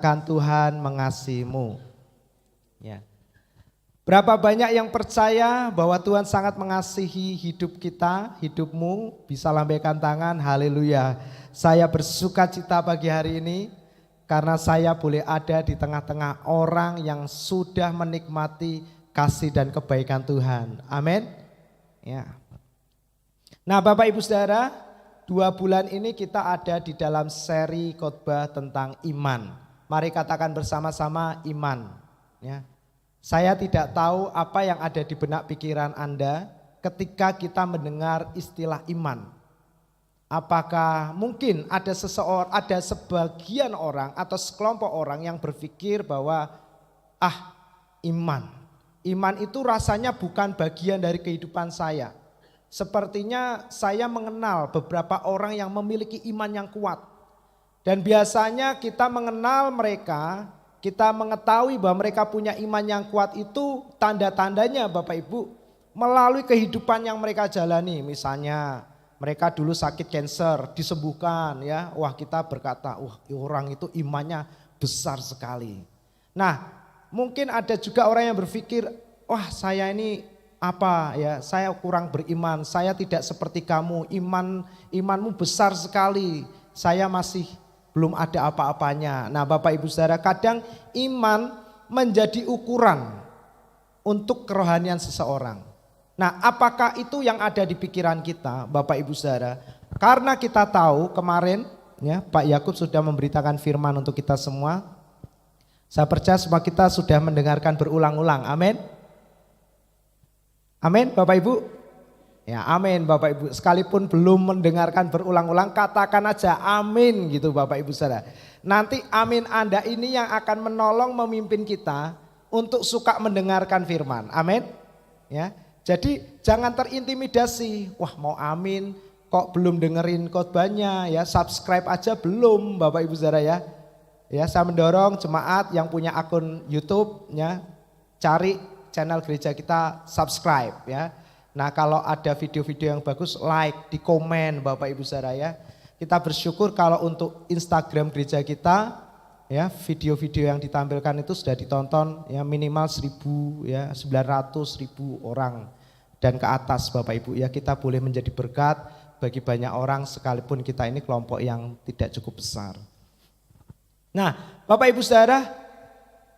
Kan Tuhan mengasihimu. Ya. Berapa banyak yang percaya bahwa Tuhan sangat mengasihi hidup kita, hidupmu, bisa lambaikan tangan, haleluya. Saya bersuka cita pagi hari ini karena saya boleh ada di tengah-tengah orang yang sudah menikmati kasih dan kebaikan Tuhan. Amin. Ya. Nah, Bapak Ibu Saudara, 2 bulan ini kita ada di dalam seri khotbah tentang iman. Mari katakan bersama-sama iman. Ya. Saya tidak tahu apa yang ada di benak pikiran Anda ketika kita mendengar istilah iman. Apakah mungkin ada sebagian orang atau sekelompok orang yang berpikir bahwa iman itu rasanya bukan bagian dari kehidupan saya. Sepertinya saya mengenal beberapa orang yang memiliki iman yang kuat. Dan biasanya kita mengenal mereka, kita mengetahui bahwa mereka punya iman yang kuat itu tanda-tandanya Bapak Ibu melalui kehidupan yang mereka jalani. Misalnya mereka dulu sakit kanker, disembuhkan ya. Wah, kita berkata, wah orang itu imannya besar sekali. Nah, mungkin ada juga orang yang berpikir, wah saya ini saya kurang beriman, saya tidak seperti kamu, imanmu besar sekali, saya masih belum ada apa-apanya. Nah, Bapak Ibu Saudara, kadang iman menjadi ukuran untuk kerohanian seseorang. Nah, apakah itu yang ada di pikiran kita, Bapak Ibu Saudara? Karena kita tahu kemarin ya Pak Yakub sudah memberitakan firman untuk kita semua. Saya percaya semua kita sudah mendengarkan berulang-ulang. Amin. Amin Bapak Ibu. Ya amin Bapak Ibu, sekalipun belum mendengarkan berulang-ulang katakan aja amin gitu Bapak Ibu Saudara. Nanti amin Anda ini yang akan menolong memimpin kita untuk suka mendengarkan firman. Amin. Ya. Jadi jangan terintimidasi. Wah, mau amin kok belum dengerin khotbahnya ya, subscribe aja belum Bapak Ibu Saudara ya. Ya, saya mendorong jemaat yang punya akun YouTube ya, cari channel gereja kita, subscribe ya. Nah, kalau ada video-video yang bagus, like, di komen Bapak Ibu Saudara ya. Kita bersyukur kalau untuk Instagram gereja kita ya, video-video yang ditampilkan itu sudah ditonton ya minimal 1.000 ya, 900.000 orang dan ke atas Bapak Ibu ya. Kita boleh menjadi berkat bagi banyak orang sekalipun kita ini kelompok yang tidak cukup besar. Nah, Bapak Ibu Saudara,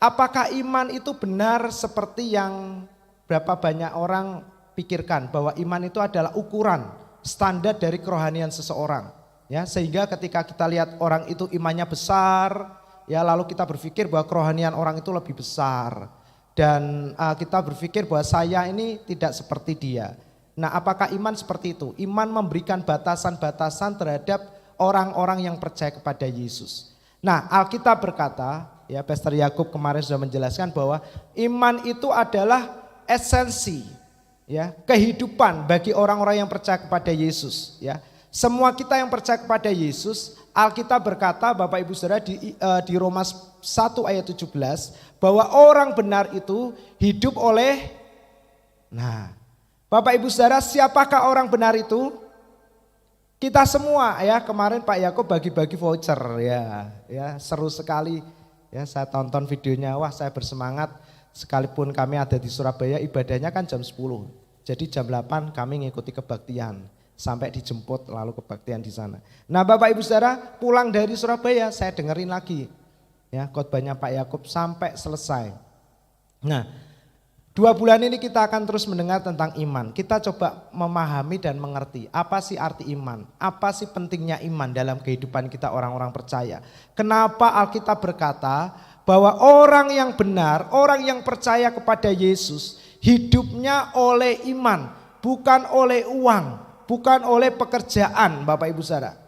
apakah iman itu benar seperti yang berapa banyak orang pikirkan bahwa iman itu adalah ukuran standar dari kerohanian seseorang ya, sehingga ketika kita lihat orang itu imannya besar ya, lalu kita berpikir bahwa kerohanian orang itu lebih besar dan kita berpikir bahwa saya ini tidak seperti dia. Nah, apakah iman seperti itu? Iman memberikan batasan-batasan terhadap orang-orang yang percaya kepada Yesus. Nah, Alkitab berkata ya, Pastor Yakub kemarin sudah menjelaskan bahwa iman itu adalah esensi ya, kehidupan bagi orang-orang yang percaya kepada Yesus ya. Semua kita yang percaya kepada Yesus, Alkitab berkata Bapak Ibu Saudara di Roma 1 ayat 17 bahwa orang benar itu hidup oleh. Nah, Bapak Ibu Saudara, siapakah orang benar itu? Kita semua ya. Kemarin Pak Yakub bagi-bagi voucher ya. Ya, seru sekali ya, saya tonton videonya. Wah, saya bersemangat. Sekalipun kami ada di Surabaya, ibadahnya kan jam 10. Jadi jam 8 kami ngikuti kebaktian. Sampai dijemput lalu kebaktian di sana. Nah, Bapak Ibu Saudara, pulang dari Surabaya saya dengerin lagi ya khotbahnya Pak Yakub sampai selesai. Nah, 2 bulan ini kita akan terus mendengar tentang iman. Kita coba memahami dan mengerti apa sih arti iman. Apa sih pentingnya iman dalam kehidupan kita orang-orang percaya. Kenapa Alkitab berkata bahwa orang yang benar, orang yang percaya kepada Yesus, hidupnya oleh iman, bukan oleh uang, bukan oleh pekerjaan Bapak Ibu Saudara.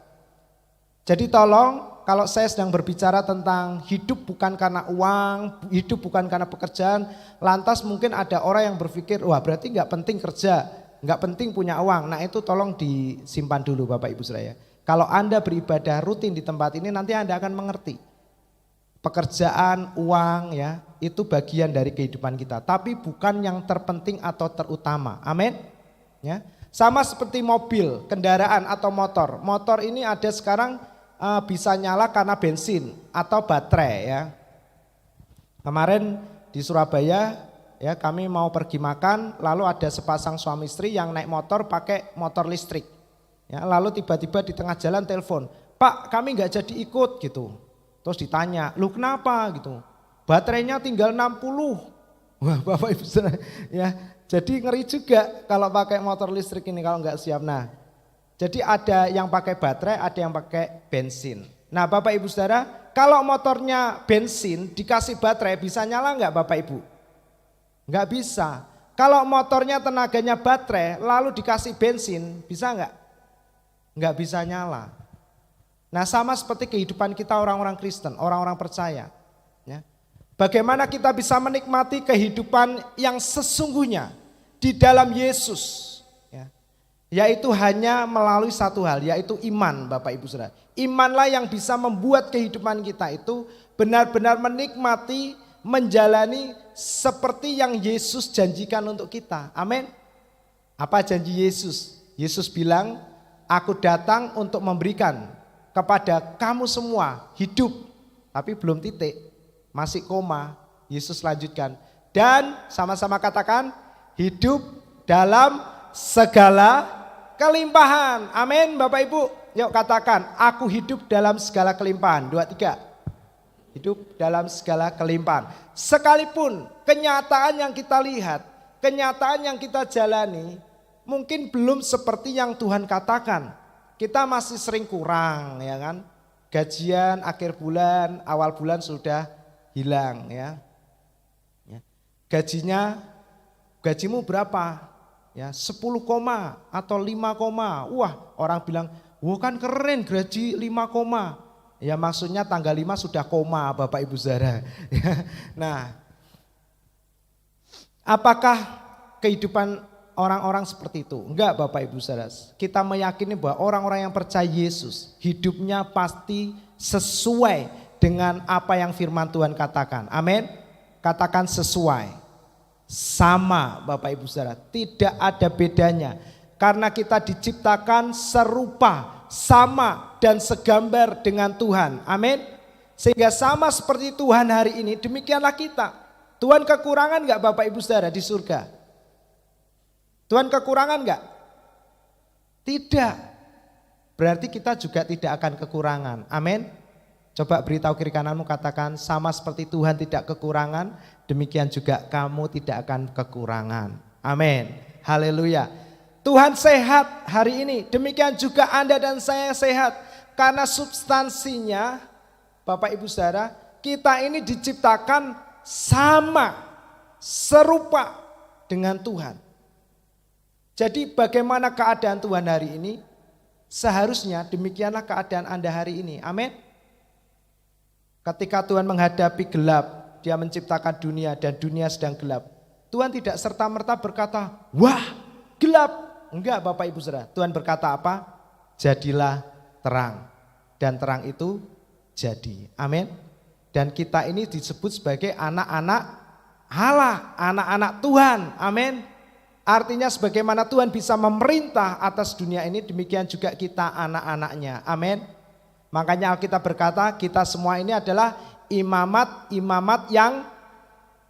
Jadi tolong, kalau saya sedang berbicara tentang hidup bukan karena uang, hidup bukan karena pekerjaan, lantas mungkin ada orang yang berpikir, wah berarti gak penting kerja, gak penting punya uang. Nah, itu tolong disimpan dulu Bapak Ibu Saudara ya. Kalau Anda beribadah rutin di tempat ini, nanti Anda akan mengerti. Pekerjaan, uang ya, itu bagian dari kehidupan kita, tapi bukan yang terpenting atau terutama. Amin. Ya. Sama seperti mobil, kendaraan atau motor. Motor ini ada sekarang bisa nyala karena bensin atau baterai ya. Kemarin di Surabaya ya kami mau pergi makan, lalu ada sepasang suami istri yang naik motor pakai motor listrik. Ya, lalu tiba-tiba di tengah jalan telepon, "Pak, kami nggak jadi ikut," gitu. Terus ditanya, "Lu kenapa?" gitu. "Baterainya tinggal 60." Wah, Bapak Ibu Saudara, ya. Jadi ngeri juga kalau pakai motor listrik ini kalau nggak siap. Nah, jadi ada yang pakai baterai, ada yang pakai bensin. Nah, Bapak Ibu Saudara, kalau motornya bensin dikasih baterai bisa nyala nggak Bapak Ibu? Nggak bisa. Kalau motornya tenaganya baterai lalu dikasih bensin bisa nggak? Nggak bisa nyala. Nah, sama seperti kehidupan kita orang-orang Kristen, orang-orang percaya. Ya. Bagaimana kita bisa menikmati kehidupan yang sesungguhnya di dalam Yesus. Ya. Yaitu hanya melalui satu hal, yaitu iman Bapak Ibu Saudara. Imanlah yang bisa membuat kehidupan kita itu benar-benar menikmati, menjalani seperti yang Yesus janjikan untuk kita. Amin. Apa janji Yesus? Yesus bilang, "Aku datang untuk memberikan kepada kamu semua hidup." Tapi belum titik, masih koma. Yesus lanjutkan, "Dan sama-sama katakan, hidup dalam segala kelimpahan." Amin Bapak Ibu. Yuk katakan, "Aku hidup dalam segala kelimpahan." 2, 3. Hidup dalam segala kelimpahan. Sekalipun kenyataan yang kita lihat, kenyataan yang kita jalani mungkin belum seperti yang Tuhan katakan. Kita masih sering kurang, ya kan? Gajian akhir bulan, awal bulan sudah hilang, ya. Gajimu berapa? Ya, 10 koma atau 5 koma. Wah, orang bilang, "Wah, kan keren gaji 5 koma." Ya, maksudnya tanggal 5 sudah koma Bapak Ibu Saudara. Nah, apakah kehidupan orang-orang seperti itu? Enggak Bapak Ibu Saudara. Kita meyakini bahwa orang-orang yang percaya Yesus hidupnya pasti sesuai dengan apa yang firman Tuhan katakan. Amin. Katakan sesuai. Sama Bapak Ibu Saudara. Tidak ada bedanya. Karena kita diciptakan serupa, sama dan segambar dengan Tuhan. Amin. Sehingga sama seperti Tuhan hari ini, demikianlah kita. Tuhan kekurangan enggak Bapak Ibu Saudara di surga? Tuhan kekurangan enggak? Tidak. Berarti kita juga tidak akan kekurangan. Amin. Coba beritahu kiri kananmu, katakan, "Sama seperti Tuhan tidak kekurangan, demikian juga kamu tidak akan kekurangan." Amin. Haleluya. Tuhan sehat hari ini, demikian juga Anda dan saya sehat. Karena substansinya, Bapak Ibu Saudara, kita ini diciptakan sama, serupa dengan Tuhan. Jadi bagaimana keadaan Tuhan hari ini? Seharusnya demikianlah keadaan Anda hari ini. Amin. Ketika Tuhan menghadapi gelap, Dia menciptakan dunia dan dunia sedang gelap. Tuhan tidak serta-merta berkata, "Wah, gelap." Enggak Bapak Ibu Saudara. Tuhan berkata apa? "Jadilah terang." Dan terang itu jadi. Amin. Dan kita ini disebut sebagai anak-anak Allah, anak-anak Tuhan. Amin. Artinya sebagaimana Tuhan bisa memerintah atas dunia ini, demikian juga kita anak-anaknya. Amin. Makanya Alkitab berkata kita semua ini adalah imamat-imamat yang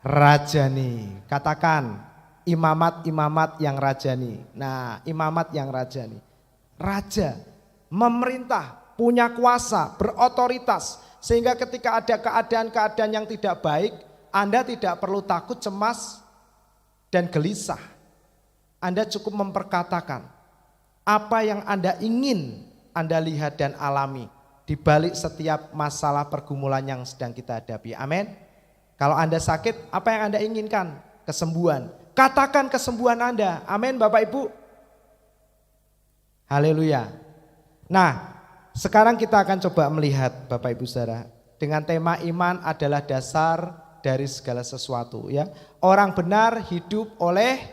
rajani. Katakan, imamat-imamat yang rajani. Nah, imamat yang rajani. Raja, memerintah, punya kuasa, berotoritas. Sehingga ketika ada keadaan-keadaan yang tidak baik, Anda tidak perlu takut, cemas, dan gelisah. Anda cukup memperkatakan apa yang Anda ingin Anda lihat dan alami di balik setiap masalah pergumulan yang sedang kita hadapi. Amin. Kalau Anda sakit, apa yang Anda inginkan? Kesembuhan. Katakan kesembuhan Anda. Amin Bapak Ibu. Haleluya. Nah, sekarang kita akan coba melihat Bapak Ibu Saudara. Dengan tema iman adalah dasar dari segala sesuatu, ya. Orang benar hidup oleh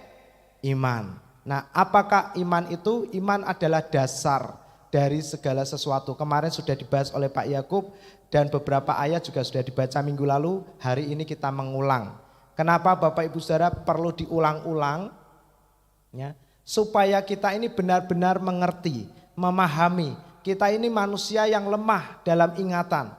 iman. Nah, apakah iman itu? Iman adalah dasar dari segala sesuatu. Kemarin sudah dibahas oleh Pak Yakub dan beberapa ayat juga sudah dibaca minggu lalu. Hari ini kita mengulang. Kenapa Bapak Ibu Saudara perlu diulang-ulang? Ya, supaya kita ini benar-benar mengerti, memahami kita ini manusia yang lemah dalam ingatan.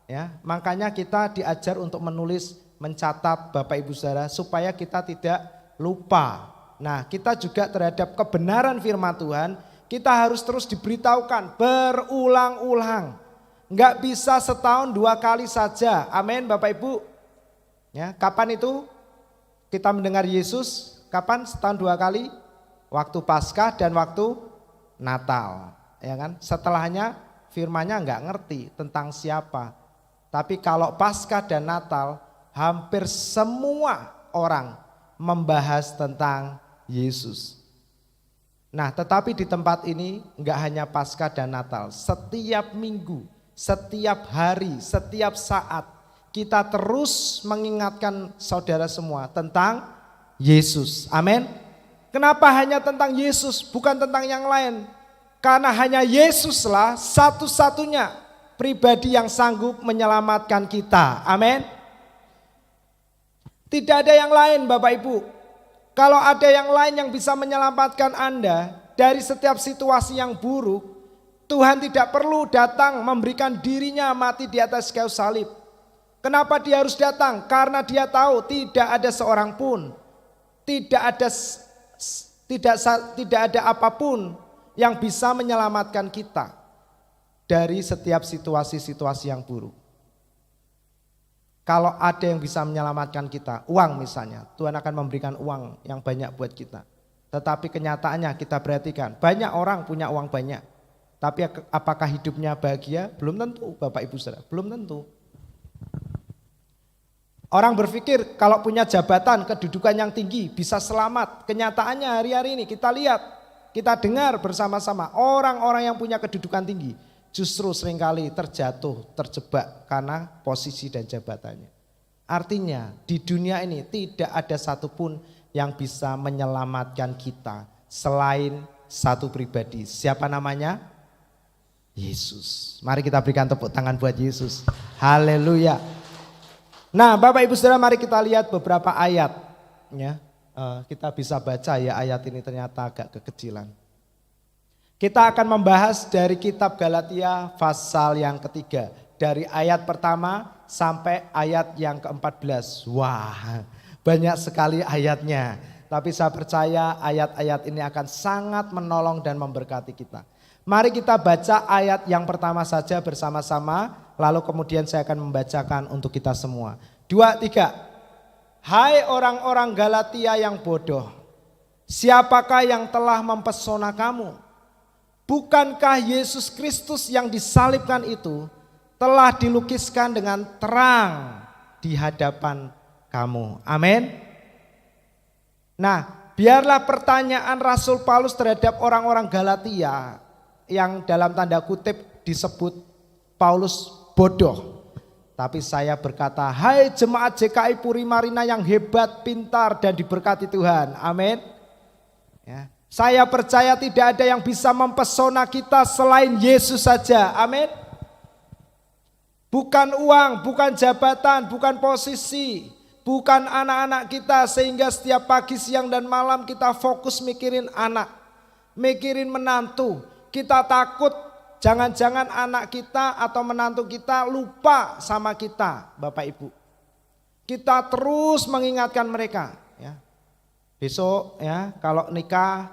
Ya, makanya kita diajar untuk menulis, mencatat Bapak Ibu Saudara supaya kita tidak lupa. Nah, kita juga terhadap kebenaran firman Tuhan, kita harus terus diberitahukan berulang-ulang. Enggak bisa setahun 2 kali saja. Amin Bapak Ibu. Ya, kapan itu kita mendengar Yesus? Kapan? Setahun 2 kali? Waktu Paskah dan waktu Natal. Ya kan? Setelahnya firman-nya enggak ngerti tentang siapa. Tapi kalau Paskah dan Natal, hampir semua orang membahas tentang Yesus. Nah, tetapi di tempat ini enggak hanya Paskah dan Natal, setiap minggu, setiap hari, setiap saat kita terus mengingatkan saudara semua tentang Yesus. Amin. Kenapa hanya tentang Yesus, bukan tentang yang lain? Karena hanya Yesuslah satu-satunya pribadi yang sanggup menyelamatkan kita. Amin. Tidak ada yang lain Bapak Ibu. Kalau ada yang lain yang bisa menyelamatkan Anda dari setiap situasi yang buruk, Tuhan tidak perlu datang memberikan dirinya mati di atas kayu salib. Kenapa dia harus datang? Karena dia tahu tidak ada seorang pun, tidak ada apapun yang bisa menyelamatkan kita dari setiap situasi-situasi yang buruk. Kalau ada yang bisa menyelamatkan kita, uang misalnya, Tuhan akan memberikan uang yang banyak buat kita. Tetapi kenyataannya kita perhatikan, banyak orang punya uang banyak. Tapi apakah hidupnya bahagia? Belum tentu Bapak Ibu Saudara, belum tentu. Orang berpikir kalau punya jabatan, kedudukan yang tinggi bisa selamat. Kenyataannya hari-hari ini kita lihat, kita dengar bersama-sama orang-orang yang punya kedudukan tinggi justru seringkali terjebak karena posisi dan jabatannya. Artinya di dunia ini tidak ada satupun yang bisa menyelamatkan kita selain satu pribadi. Siapa namanya? Yesus. Mari kita berikan tepuk tangan buat Yesus. Haleluya. Nah Bapak Ibu Saudara, mari kita lihat beberapa ayat. Ya, kita bisa baca ya, ayat ini ternyata agak kekecilan. Kita akan membahas dari kitab Galatia pasal yang ketiga. Dari ayat pertama sampai ayat yang ke-14. Wah, banyak sekali ayatnya. Tapi saya percaya ayat-ayat ini akan sangat menolong dan memberkati kita. Mari kita baca ayat yang pertama saja bersama-sama, lalu kemudian saya akan membacakan untuk kita semua. 2, 3. Hai orang-orang Galatia yang bodoh, siapakah yang telah mempesona kamu? Bukankah Yesus Kristus yang disalibkan itu telah dilukiskan dengan terang di hadapan kamu? Amin. Nah, biarlah pertanyaan Rasul Paulus terhadap orang-orang Galatia yang dalam tanda kutip disebut Paulus bodoh. Tapi saya berkata, hai jemaat JKI Puri Marina yang hebat, pintar dan diberkati Tuhan. Amin. Ya, saya percaya tidak ada yang bisa mempesona kita selain Yesus saja. Amin. Bukan uang, bukan jabatan, bukan posisi, bukan anak-anak kita sehingga setiap pagi, siang dan malam kita fokus mikirin anak, mikirin menantu. Kita takut jangan-jangan anak kita atau menantu kita lupa sama kita, Bapak Ibu. Kita terus mengingatkan mereka. Ya. Besok ya kalau nikah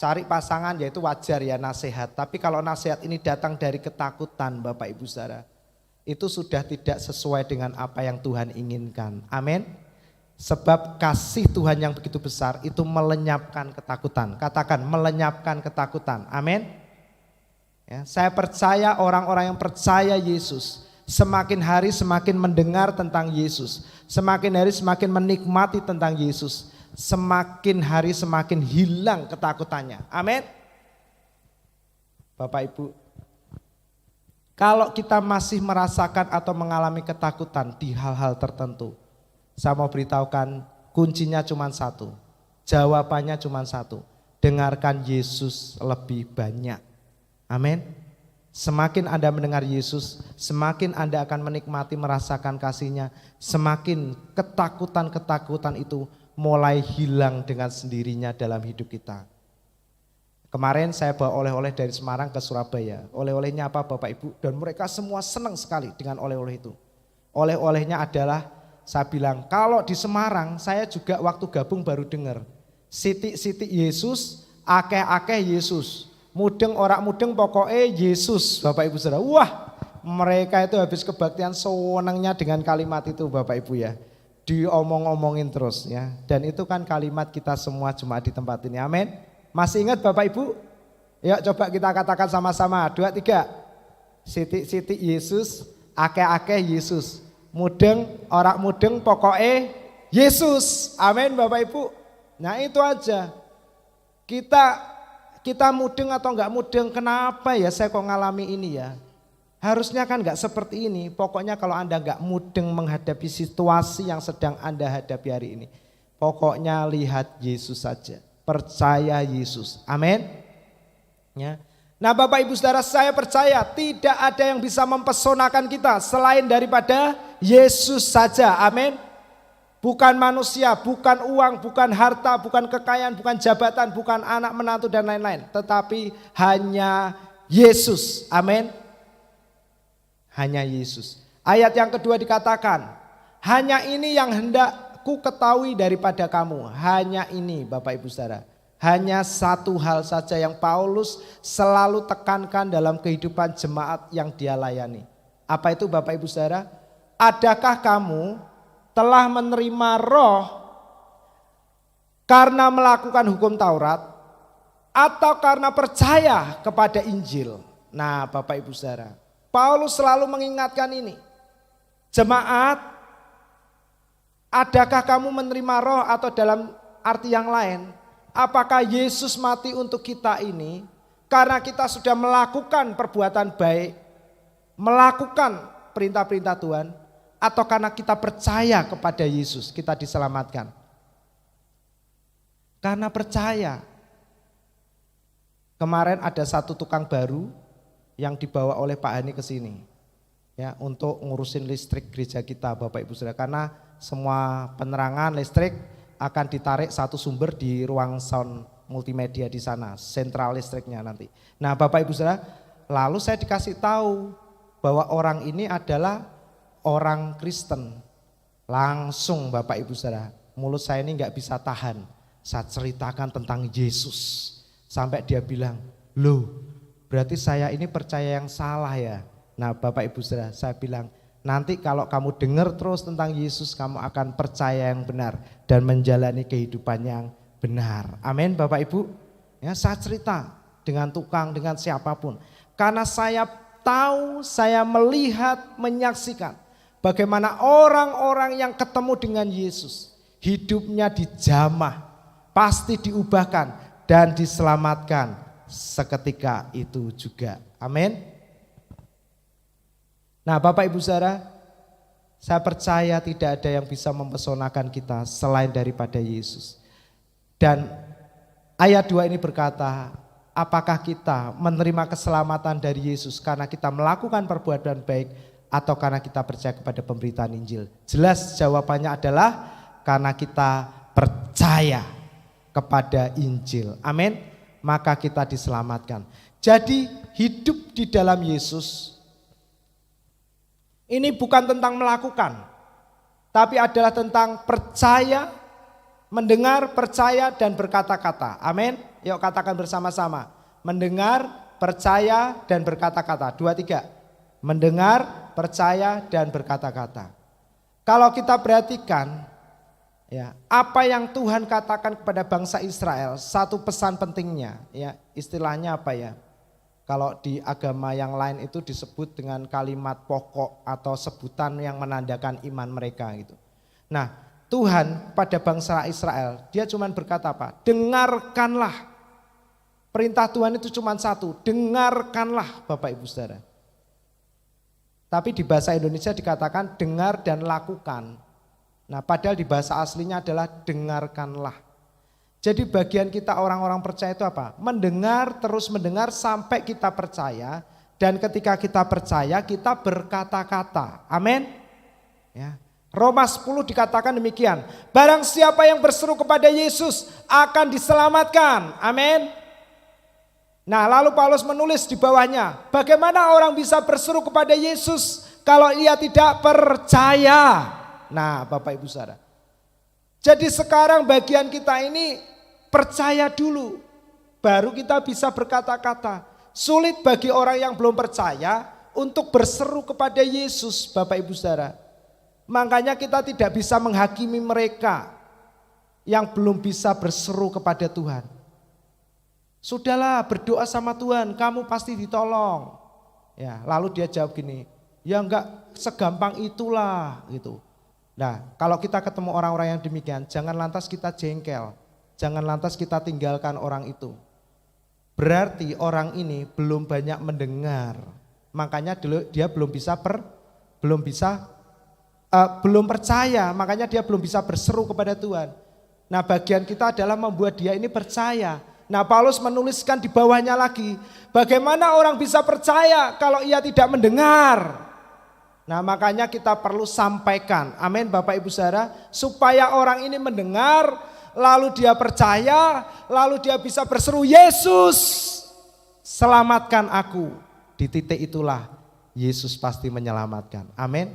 cari pasangan ya itu wajar ya nasihat. Tapi kalau nasihat ini datang dari ketakutan Bapak Ibu Saudara, itu sudah tidak sesuai dengan apa yang Tuhan inginkan. Amin. Sebab kasih Tuhan yang begitu besar itu melenyapkan ketakutan. Katakan melenyapkan ketakutan. Amin. Ya, saya percaya orang-orang yang percaya Yesus semakin hari semakin mendengar tentang Yesus, semakin hari semakin menikmati tentang Yesus, semakin hari semakin hilang ketakutannya. Amin. Bapak Ibu, kalau kita masih merasakan atau mengalami ketakutan di hal-hal tertentu, saya mau beritahukan kuncinya cuma satu, jawabannya cuma satu, dengarkan Yesus lebih banyak. Amin. Semakin Anda mendengar Yesus, semakin Anda akan menikmati merasakan kasih-Nya, semakin ketakutan-ketakutan itu mulai hilang dengan sendirinya dalam hidup kita. Kemarin saya bawa oleh-oleh dari Semarang ke Surabaya. Oleh-olehnya apa Bapak Ibu? Dan mereka semua senang sekali dengan oleh-oleh itu. Oleh-olehnya adalah, saya bilang kalau di Semarang saya juga waktu gabung baru dengar. Siti-siti Yesus, akeh-akeh Yesus. Mudeng ora mudeng pokoknya Yesus Bapak Ibu Saudara. Wah, mereka itu habis kebaktian senangnya dengan kalimat itu Bapak Ibu ya. Diomong-omongin terus ya. Dan itu kan kalimat kita semua jemaat di tempat ini. Amin. Masih ingat Bapak Ibu? Yuk coba kita katakan sama-sama. 2, 3. Siti-siti Yesus, akeh-akeh Yesus. Mudeng, ora mudeng pokoknya Yesus. Amin Bapak Ibu. Nah itu aja. Kita mudeng atau enggak mudeng, kenapa ya saya kok ngalami ini ya? Harusnya kan enggak seperti ini. Pokoknya kalau Anda enggak mudeng menghadapi situasi yang sedang Anda hadapi hari ini, pokoknya lihat Yesus saja. Percaya Yesus. Amin. Ya. Nah Bapak Ibu Saudara, saya percaya tidak ada yang bisa mempesonakan kita selain daripada Yesus saja. Amin. Bukan manusia, bukan uang, bukan harta, bukan kekayaan, bukan jabatan, bukan anak menantu dan lain-lain. Tetapi hanya Yesus. Amin. Hanya Yesus. Ayat yang kedua dikatakan, hanya ini yang hendak ku ketahui daripada kamu. Hanya ini Bapak Ibu Saudara. Hanya satu hal saja yang Paulus selalu tekankan dalam kehidupan jemaat yang dia layani. Apa itu Bapak Ibu Saudara? Adakah kamu telah menerima roh karena melakukan hukum Taurat atau karena percaya kepada Injil? Nah Bapak Ibu Saudara, Paulus selalu mengingatkan ini. Jemaat, adakah kamu menerima roh atau dalam arti yang lain? Apakah Yesus mati untuk kita ini karena kita sudah melakukan perbuatan baik, melakukan perintah-perintah Tuhan, atau karena kita percaya kepada Yesus kita diselamatkan? Karena percaya. Kemarin ada satu tukang baru yang dibawa oleh Pak Hani ke sini ya, untuk ngurusin listrik gereja kita Bapak Ibu Saudara, karena semua penerangan listrik akan ditarik satu sumber di ruang sound multimedia di sana, sentral listriknya nanti. Nah Bapak Ibu Saudara, lalu saya dikasih tahu bahwa orang ini adalah orang Kristen. Langsung Bapak Ibu Saudara, mulut saya ini nggak bisa tahan. Saya ceritakan tentang Yesus. Sampai dia bilang, loh berarti saya ini percaya yang salah ya. Nah Bapak Ibu Saudara, saya bilang, nanti kalau kamu dengar terus tentang Yesus, kamu akan percaya yang benar dan menjalani kehidupan yang benar. Amin Bapak Ibu. Ya, saya cerita dengan tukang, dengan siapapun. Karena saya tahu, saya melihat, menyaksikan bagaimana orang-orang yang ketemu dengan Yesus, hidupnya dijamah, pasti diubahkan dan diselamatkan seketika itu juga. Amin. Nah Bapak Ibu Saudara, saya percaya tidak ada yang bisa mempesonakan kita selain daripada Yesus. Dan ayat 2 ini berkata, apakah kita menerima keselamatan dari Yesus karena kita melakukan perbuatan baik atau karena kita percaya kepada pemberitaan Injil? Jelas jawabannya adalah karena kita percaya kepada Injil. Amin. Maka kita diselamatkan. Jadi hidup di dalam Yesus ini bukan tentang melakukan, tapi adalah tentang percaya, mendengar, percaya, dan berkata-kata. Amin. Yuk katakan bersama-sama. Mendengar, percaya, dan berkata-kata. 2, 3. Mendengar, percaya, dan berkata-kata. Kalau kita perhatikan, ya, apa yang Tuhan katakan kepada bangsa Israel, satu pesan pentingnya, ya, istilahnya apa ya? Kalau di agama yang lain itu disebut dengan kalimat pokok atau sebutan yang menandakan iman mereka gitu. Nah, Tuhan pada bangsa Israel, dia cuma berkata apa? Dengarkanlah. Perintah Tuhan itu cuma satu, dengarkanlah Bapak Ibu Saudara. Tapi di bahasa Indonesia dikatakan dengar dan lakukan. Nah, padahal di bahasa aslinya adalah dengarkanlah. Jadi bagian kita orang-orang percaya itu apa? Mendengar, terus mendengar sampai kita percaya. Dan ketika kita percaya, kita berkata-kata. Amin. Ya. Roma 10 dikatakan demikian. Barang siapa yang berseru kepada Yesus akan diselamatkan. Amin. Nah, lalu Paulus menulis di bawahnya, bagaimana orang bisa berseru kepada Yesus kalau ia tidak percaya? Nah, Bapak Ibu Saudara. Jadi sekarang bagian kita ini percaya dulu, baru kita bisa berkata-kata. Sulit bagi orang yang belum percaya untuk berseru kepada Yesus, Bapak Ibu Saudara. Makanya kita tidak bisa menghakimi mereka yang belum bisa berseru kepada Tuhan. Sudahlah, berdoa sama Tuhan, kamu pasti ditolong. Ya, lalu dia jawab gini, ya enggak segampang itulah gitu. Nah, kalau kita ketemu orang-orang yang demikian, jangan lantas kita jengkel, jangan lantas kita tinggalkan orang itu. Berarti orang ini belum banyak mendengar, makanya dia belum percaya, makanya dia belum bisa berseru kepada Tuhan. Nah, bagian kita adalah membuat dia ini percaya. Nah, Paulus menuliskan di bawahnya lagi, bagaimana orang bisa percaya kalau ia tidak mendengar? Nah, makanya kita perlu sampaikan, amin Bapak Ibu Saudara, supaya orang ini mendengar, lalu dia percaya, lalu dia bisa berseru, Yesus selamatkan aku. Di titik itulah Yesus pasti menyelamatkan, amin.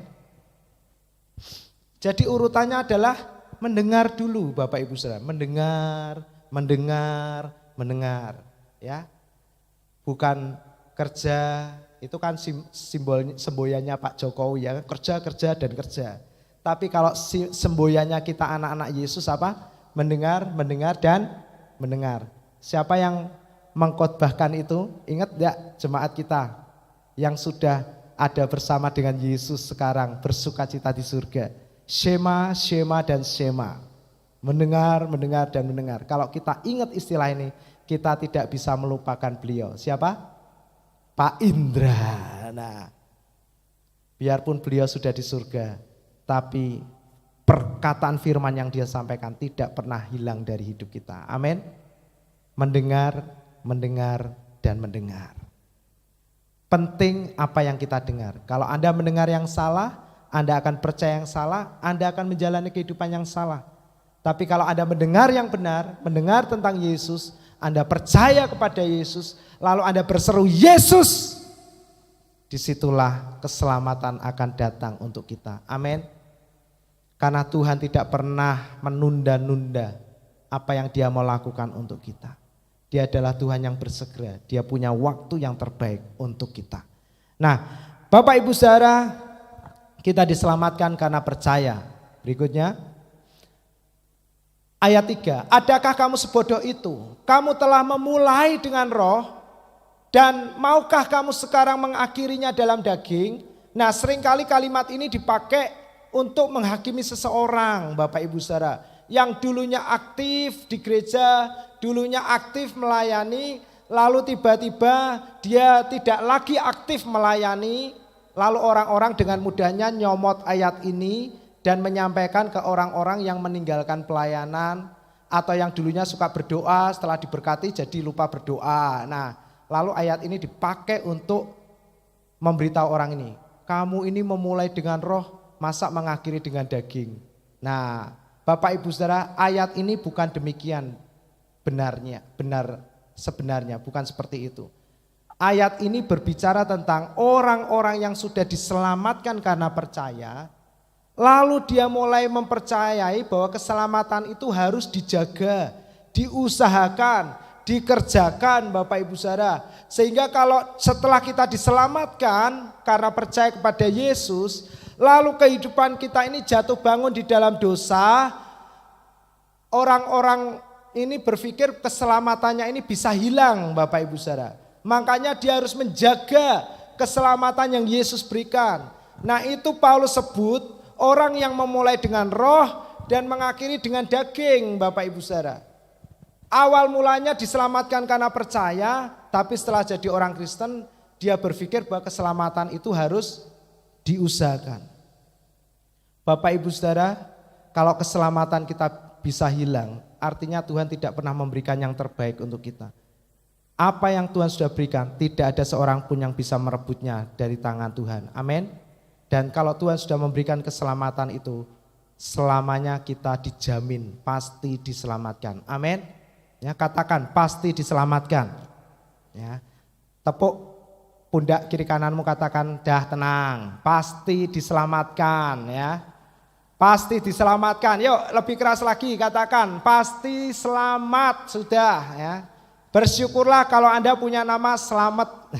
Jadi urutannya adalah mendengar dulu Bapak Ibu Saudara, mendengar, ya. Bukan kerja, itu kan semboyannya Pak Jokowi ya, kerja dan kerja. Tapi kalau semboyannya kita anak-anak Yesus apa? Mendengar dan mendengar. Siapa yang mengkhotbahkan itu? Ingat enggak jemaat kita yang sudah ada bersama dengan Yesus sekarang bersukacita di surga. Shema dan Shema. Mendengar dan mendengar. Kalau kita ingat istilah ini, kita tidak bisa melupakan beliau. Siapa? Pak Indra. Nah, biarpun beliau sudah di surga, tapi perkataan firman yang dia sampaikan tidak pernah hilang dari hidup kita. Amin. Mendengar dan mendengar. Penting apa yang kita dengar. Kalau Anda mendengar yang salah, Anda akan percaya yang salah, Anda akan menjalani kehidupan yang salah. Tapi kalau Anda mendengar yang benar, mendengar tentang Yesus, Anda percaya kepada Yesus, lalu Anda berseru Yesus, disitulah keselamatan akan datang untuk kita. Amin. Karena Tuhan tidak pernah menunda-nunda apa yang Dia mau lakukan untuk kita. Dia adalah Tuhan yang bersegera, Dia punya waktu yang terbaik untuk kita. Nah, Bapak Ibu Saudara, kita diselamatkan karena percaya. Berikutnya, ayat 3, adakah kamu sebodoh itu? Kamu telah memulai dengan roh, dan maukah kamu sekarang mengakhirinya dalam daging? Nah, seringkali kalimat ini dipakai untuk menghakimi seseorang, Bapak Ibu Saudara, yang dulunya aktif di gereja, dulunya aktif melayani, lalu tiba-tiba dia tidak lagi aktif melayani, lalu orang-orang dengan mudahnya nyomot ayat ini dan menyampaikan ke orang-orang yang meninggalkan pelayanan atau yang dulunya suka berdoa setelah diberkati jadi lupa berdoa. Nah, lalu ayat ini dipakai untuk memberitahu orang ini, kamu ini memulai dengan roh, masa mengakhiri dengan daging. Nah, Bapak Ibu Saudara, ayat ini bukan demikian sebenarnya, bukan seperti itu. Ayat ini berbicara tentang orang-orang yang sudah diselamatkan karena percaya, lalu dia mulai mempercayai bahwa keselamatan itu harus dijaga, diusahakan, dikerjakan Bapak Ibu Saudara. Sehingga kalau setelah kita diselamatkan karena percaya kepada Yesus, lalu kehidupan kita ini jatuh bangun di dalam dosa, orang-orang ini berpikir keselamatannya ini bisa hilang Bapak Ibu Saudara. Makanya dia harus menjaga keselamatan yang Yesus berikan. Nah, itu Paulus sebut orang yang memulai dengan roh dan mengakhiri dengan daging Bapak Ibu Saudara. Awal mulanya diselamatkan karena percaya, tapi setelah jadi orang Kristen dia berpikir bahwa keselamatan itu harus diusahakan. Bapak Ibu Saudara, kalau keselamatan kita bisa hilang, artinya Tuhan tidak pernah memberikan yang terbaik untuk kita. Apa yang Tuhan sudah berikan, tidak ada seorang pun yang bisa merebutnya dari tangan Tuhan. Amin. Dan kalau Tuhan sudah memberikan keselamatan itu, selamanya kita dijamin pasti diselamatkan. Amin. Ya, katakan pasti diselamatkan. Ya. Tepuk pundak kiri kananmu, katakan, dah tenang, pasti diselamatkan ya. Pasti diselamatkan. Yuk lebih keras lagi, katakan pasti selamat sudah ya. Bersyukurlah kalau Anda punya nama Selamat.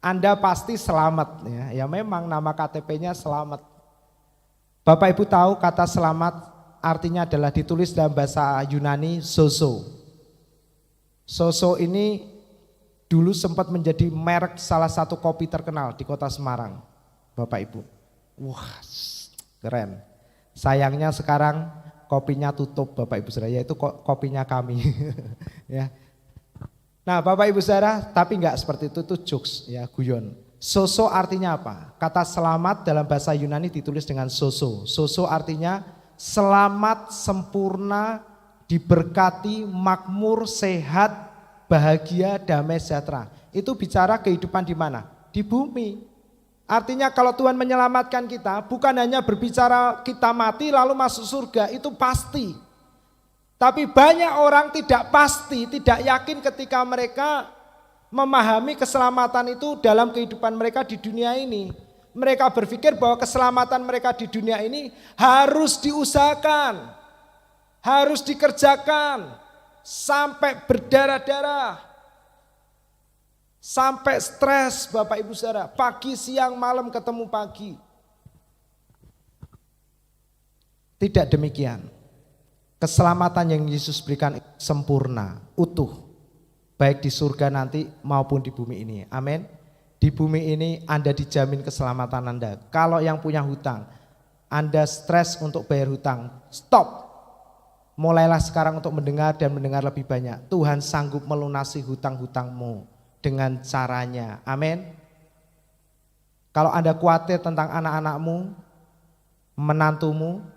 Anda pasti selamat ya. Ya memang nama KTP-nya Selamat. Bapak Ibu tahu kata selamat artinya adalah ditulis dalam bahasa Yunani sozo. Sozo ini dulu sempat menjadi merek salah satu kopi terkenal di kota Semarang. Bapak Ibu. Wah, keren. Sayangnya sekarang kopinya tutup Bapak Ibu Saudara, yaitu kopinya kami. Ya. Nah Bapak Ibu Saudara, tapi enggak seperti itu jokes ya, guyon. Soso artinya apa? Kata selamat dalam bahasa Yunani ditulis dengan soso. Soso artinya selamat, sempurna, diberkati, makmur, sehat, bahagia, damai, sejahtera. Itu bicara kehidupan di mana? Di bumi. Artinya kalau Tuhan menyelamatkan kita, bukan hanya berbicara kita mati lalu masuk surga, itu pasti. Tapi banyak orang tidak pasti, tidak yakin ketika mereka memahami keselamatan itu dalam kehidupan mereka di dunia ini. Mereka berpikir bahwa keselamatan mereka di dunia ini harus diusahakan, harus dikerjakan, sampai berdarah-darah, sampai stres Bapak Ibu Saudara, pagi, siang, malam ketemu pagi. Tidak demikian. Keselamatan yang Yesus berikan sempurna, utuh. Baik di surga nanti maupun di bumi ini. Amin. Di bumi ini Anda dijamin keselamatan Anda. Kalau yang punya hutang, Anda stres untuk bayar hutang, stop. Mulailah sekarang untuk mendengar dan mendengar lebih banyak. Tuhan sanggup melunasi hutang-hutangmu dengan caranya. Amin. Kalau Anda khawatir tentang anak-anakmu, menantumu,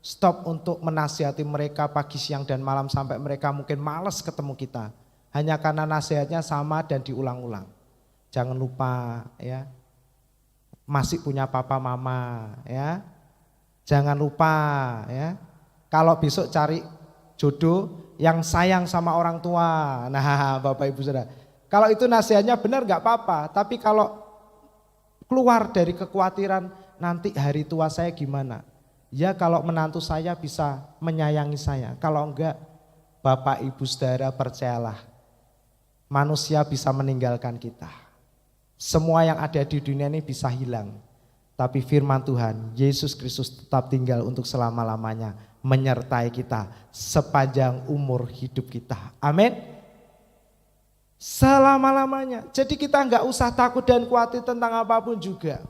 stop untuk menasihati mereka pagi, siang, dan malam sampai mereka mungkin malas ketemu kita. Hanya karena nasihatnya sama dan diulang-ulang. Jangan lupa ya, masih punya papa mama ya. Jangan lupa ya, kalau besok cari jodoh yang sayang sama orang tua. Nah Bapak Ibu Saudara, kalau itu nasihatnya benar gak apa-apa. Tapi kalau keluar dari kekhawatiran nanti hari tua saya gimana. Ya kalau menantu saya bisa menyayangi saya. Kalau enggak, Bapak Ibu Saudara percayalah, manusia bisa meninggalkan kita. Semua yang ada di dunia ini bisa hilang. Tapi firman Tuhan, Yesus Kristus tetap tinggal untuk selama-lamanya, menyertai kita sepanjang umur hidup kita. Amin. Selama-lamanya. Jadi kita enggak usah takut dan khawatir tentang apapun juga.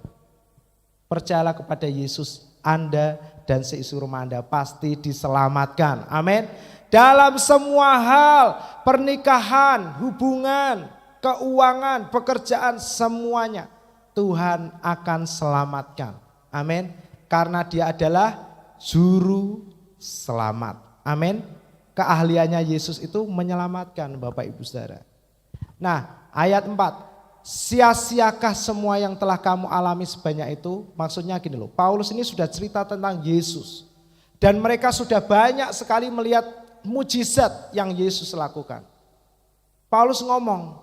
Percayalah kepada Yesus, Anda dan seisi rumah Anda pasti diselamatkan. Amin. Dalam semua hal, pernikahan, hubungan, keuangan, pekerjaan, semuanya Tuhan akan selamatkan. Amin. Karena Dia adalah juru selamat. Amin. Keahliannya Yesus itu menyelamatkan Bapak Ibu Saudara. Nah, ayat 4. Sia-siakah semua yang telah kamu alami sebanyak itu? Maksudnya gini loh, Paulus ini sudah cerita tentang Yesus. Dan mereka sudah banyak sekali melihat mujizat yang Yesus lakukan. Paulus ngomong,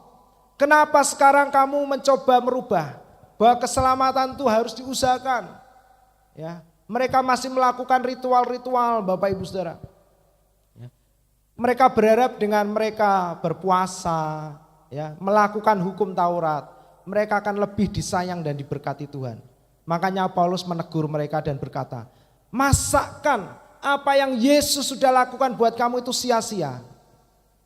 kenapa sekarang kamu mencoba merubah bahwa keselamatan itu harus diusahakan? Ya, mereka masih melakukan ritual-ritual Bapak Ibu Saudara. Ya. Mereka berharap dengan mereka berpuasa, ya, melakukan hukum Taurat, mereka akan lebih disayang dan diberkati Tuhan. Makanya Paulus menegur mereka dan berkata, masakan apa yang Yesus sudah lakukan buat kamu itu sia-sia.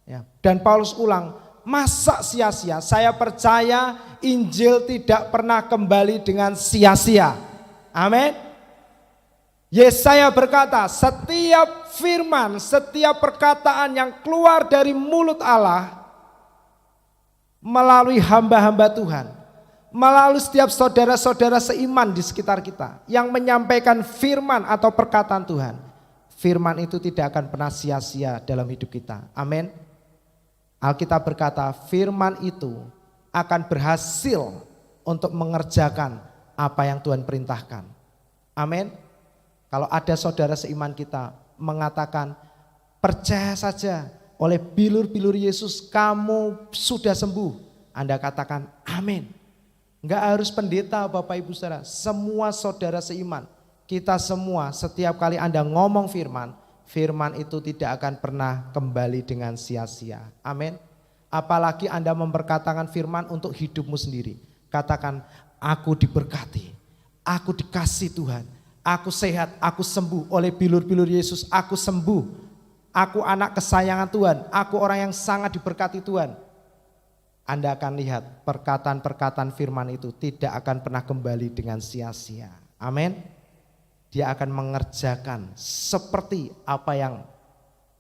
Ya. Dan Paulus ulang, masa sia-sia? Saya percaya Injil tidak pernah kembali dengan sia-sia. Amin. Yesaya berkata, setiap firman, setiap perkataan yang keluar dari mulut Allah melalui hamba-hamba Tuhan, melalui setiap saudara-saudara seiman di sekitar kita yang menyampaikan firman atau perkataan Tuhan, firman itu tidak akan pernah sia-sia dalam hidup kita. Amin. Alkitab berkata firman itu akan berhasil untuk mengerjakan apa yang Tuhan perintahkan. Amin. Kalau ada saudara seiman kita mengatakan percaya saja oleh bilur-bilur Yesus kamu sudah sembuh. Anda katakan amin. Enggak harus pendeta Bapak Ibu Saudara, semua saudara seiman. Kita semua setiap kali Anda ngomong firman, firman itu tidak akan pernah kembali dengan sia-sia. Amin. Apalagi Anda memperkatakan firman untuk hidupmu sendiri. Katakan, aku diberkati, aku dikasih Tuhan, aku sehat, aku sembuh oleh bilur-bilur Yesus, aku sembuh. Aku anak kesayangan Tuhan, aku orang yang sangat diberkati Tuhan. Anda akan lihat perkataan-perkataan firman itu tidak akan pernah kembali dengan sia-sia. Amin. Dia akan mengerjakan seperti apa yang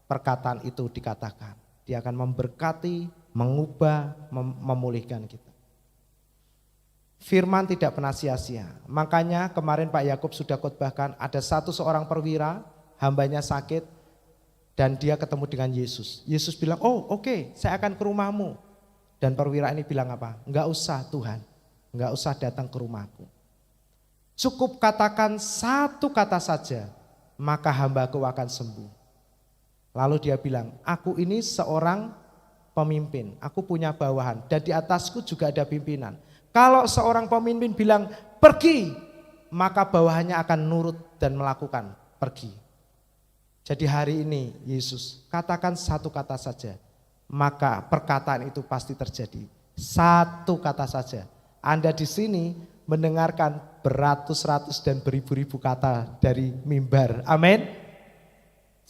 perkataan itu dikatakan. Dia akan memberkati, mengubah, memulihkan kita. Firman tidak pernah sia-sia. Makanya kemarin Pak Yakub sudah khotbahkan, ada seorang perwira, hambanya sakit dan dia ketemu dengan Yesus. Yesus bilang, oh oke, saya akan ke rumahmu. Dan perwira ini bilang apa? Enggak usah Tuhan, enggak usah datang ke rumahku. Cukup katakan satu kata saja, maka hambaku akan sembuh. Lalu dia bilang, aku ini seorang pemimpin, aku punya bawahan dan di atasku juga ada pimpinan. Kalau seorang pemimpin bilang pergi, maka bawahannya akan nurut dan melakukan pergi. Jadi hari ini Yesus katakan satu kata saja, maka perkataan itu pasti terjadi. Satu kata saja. Anda di sini mendengarkan beratus-ratus dan beribu-ribu kata dari mimbar. Amin.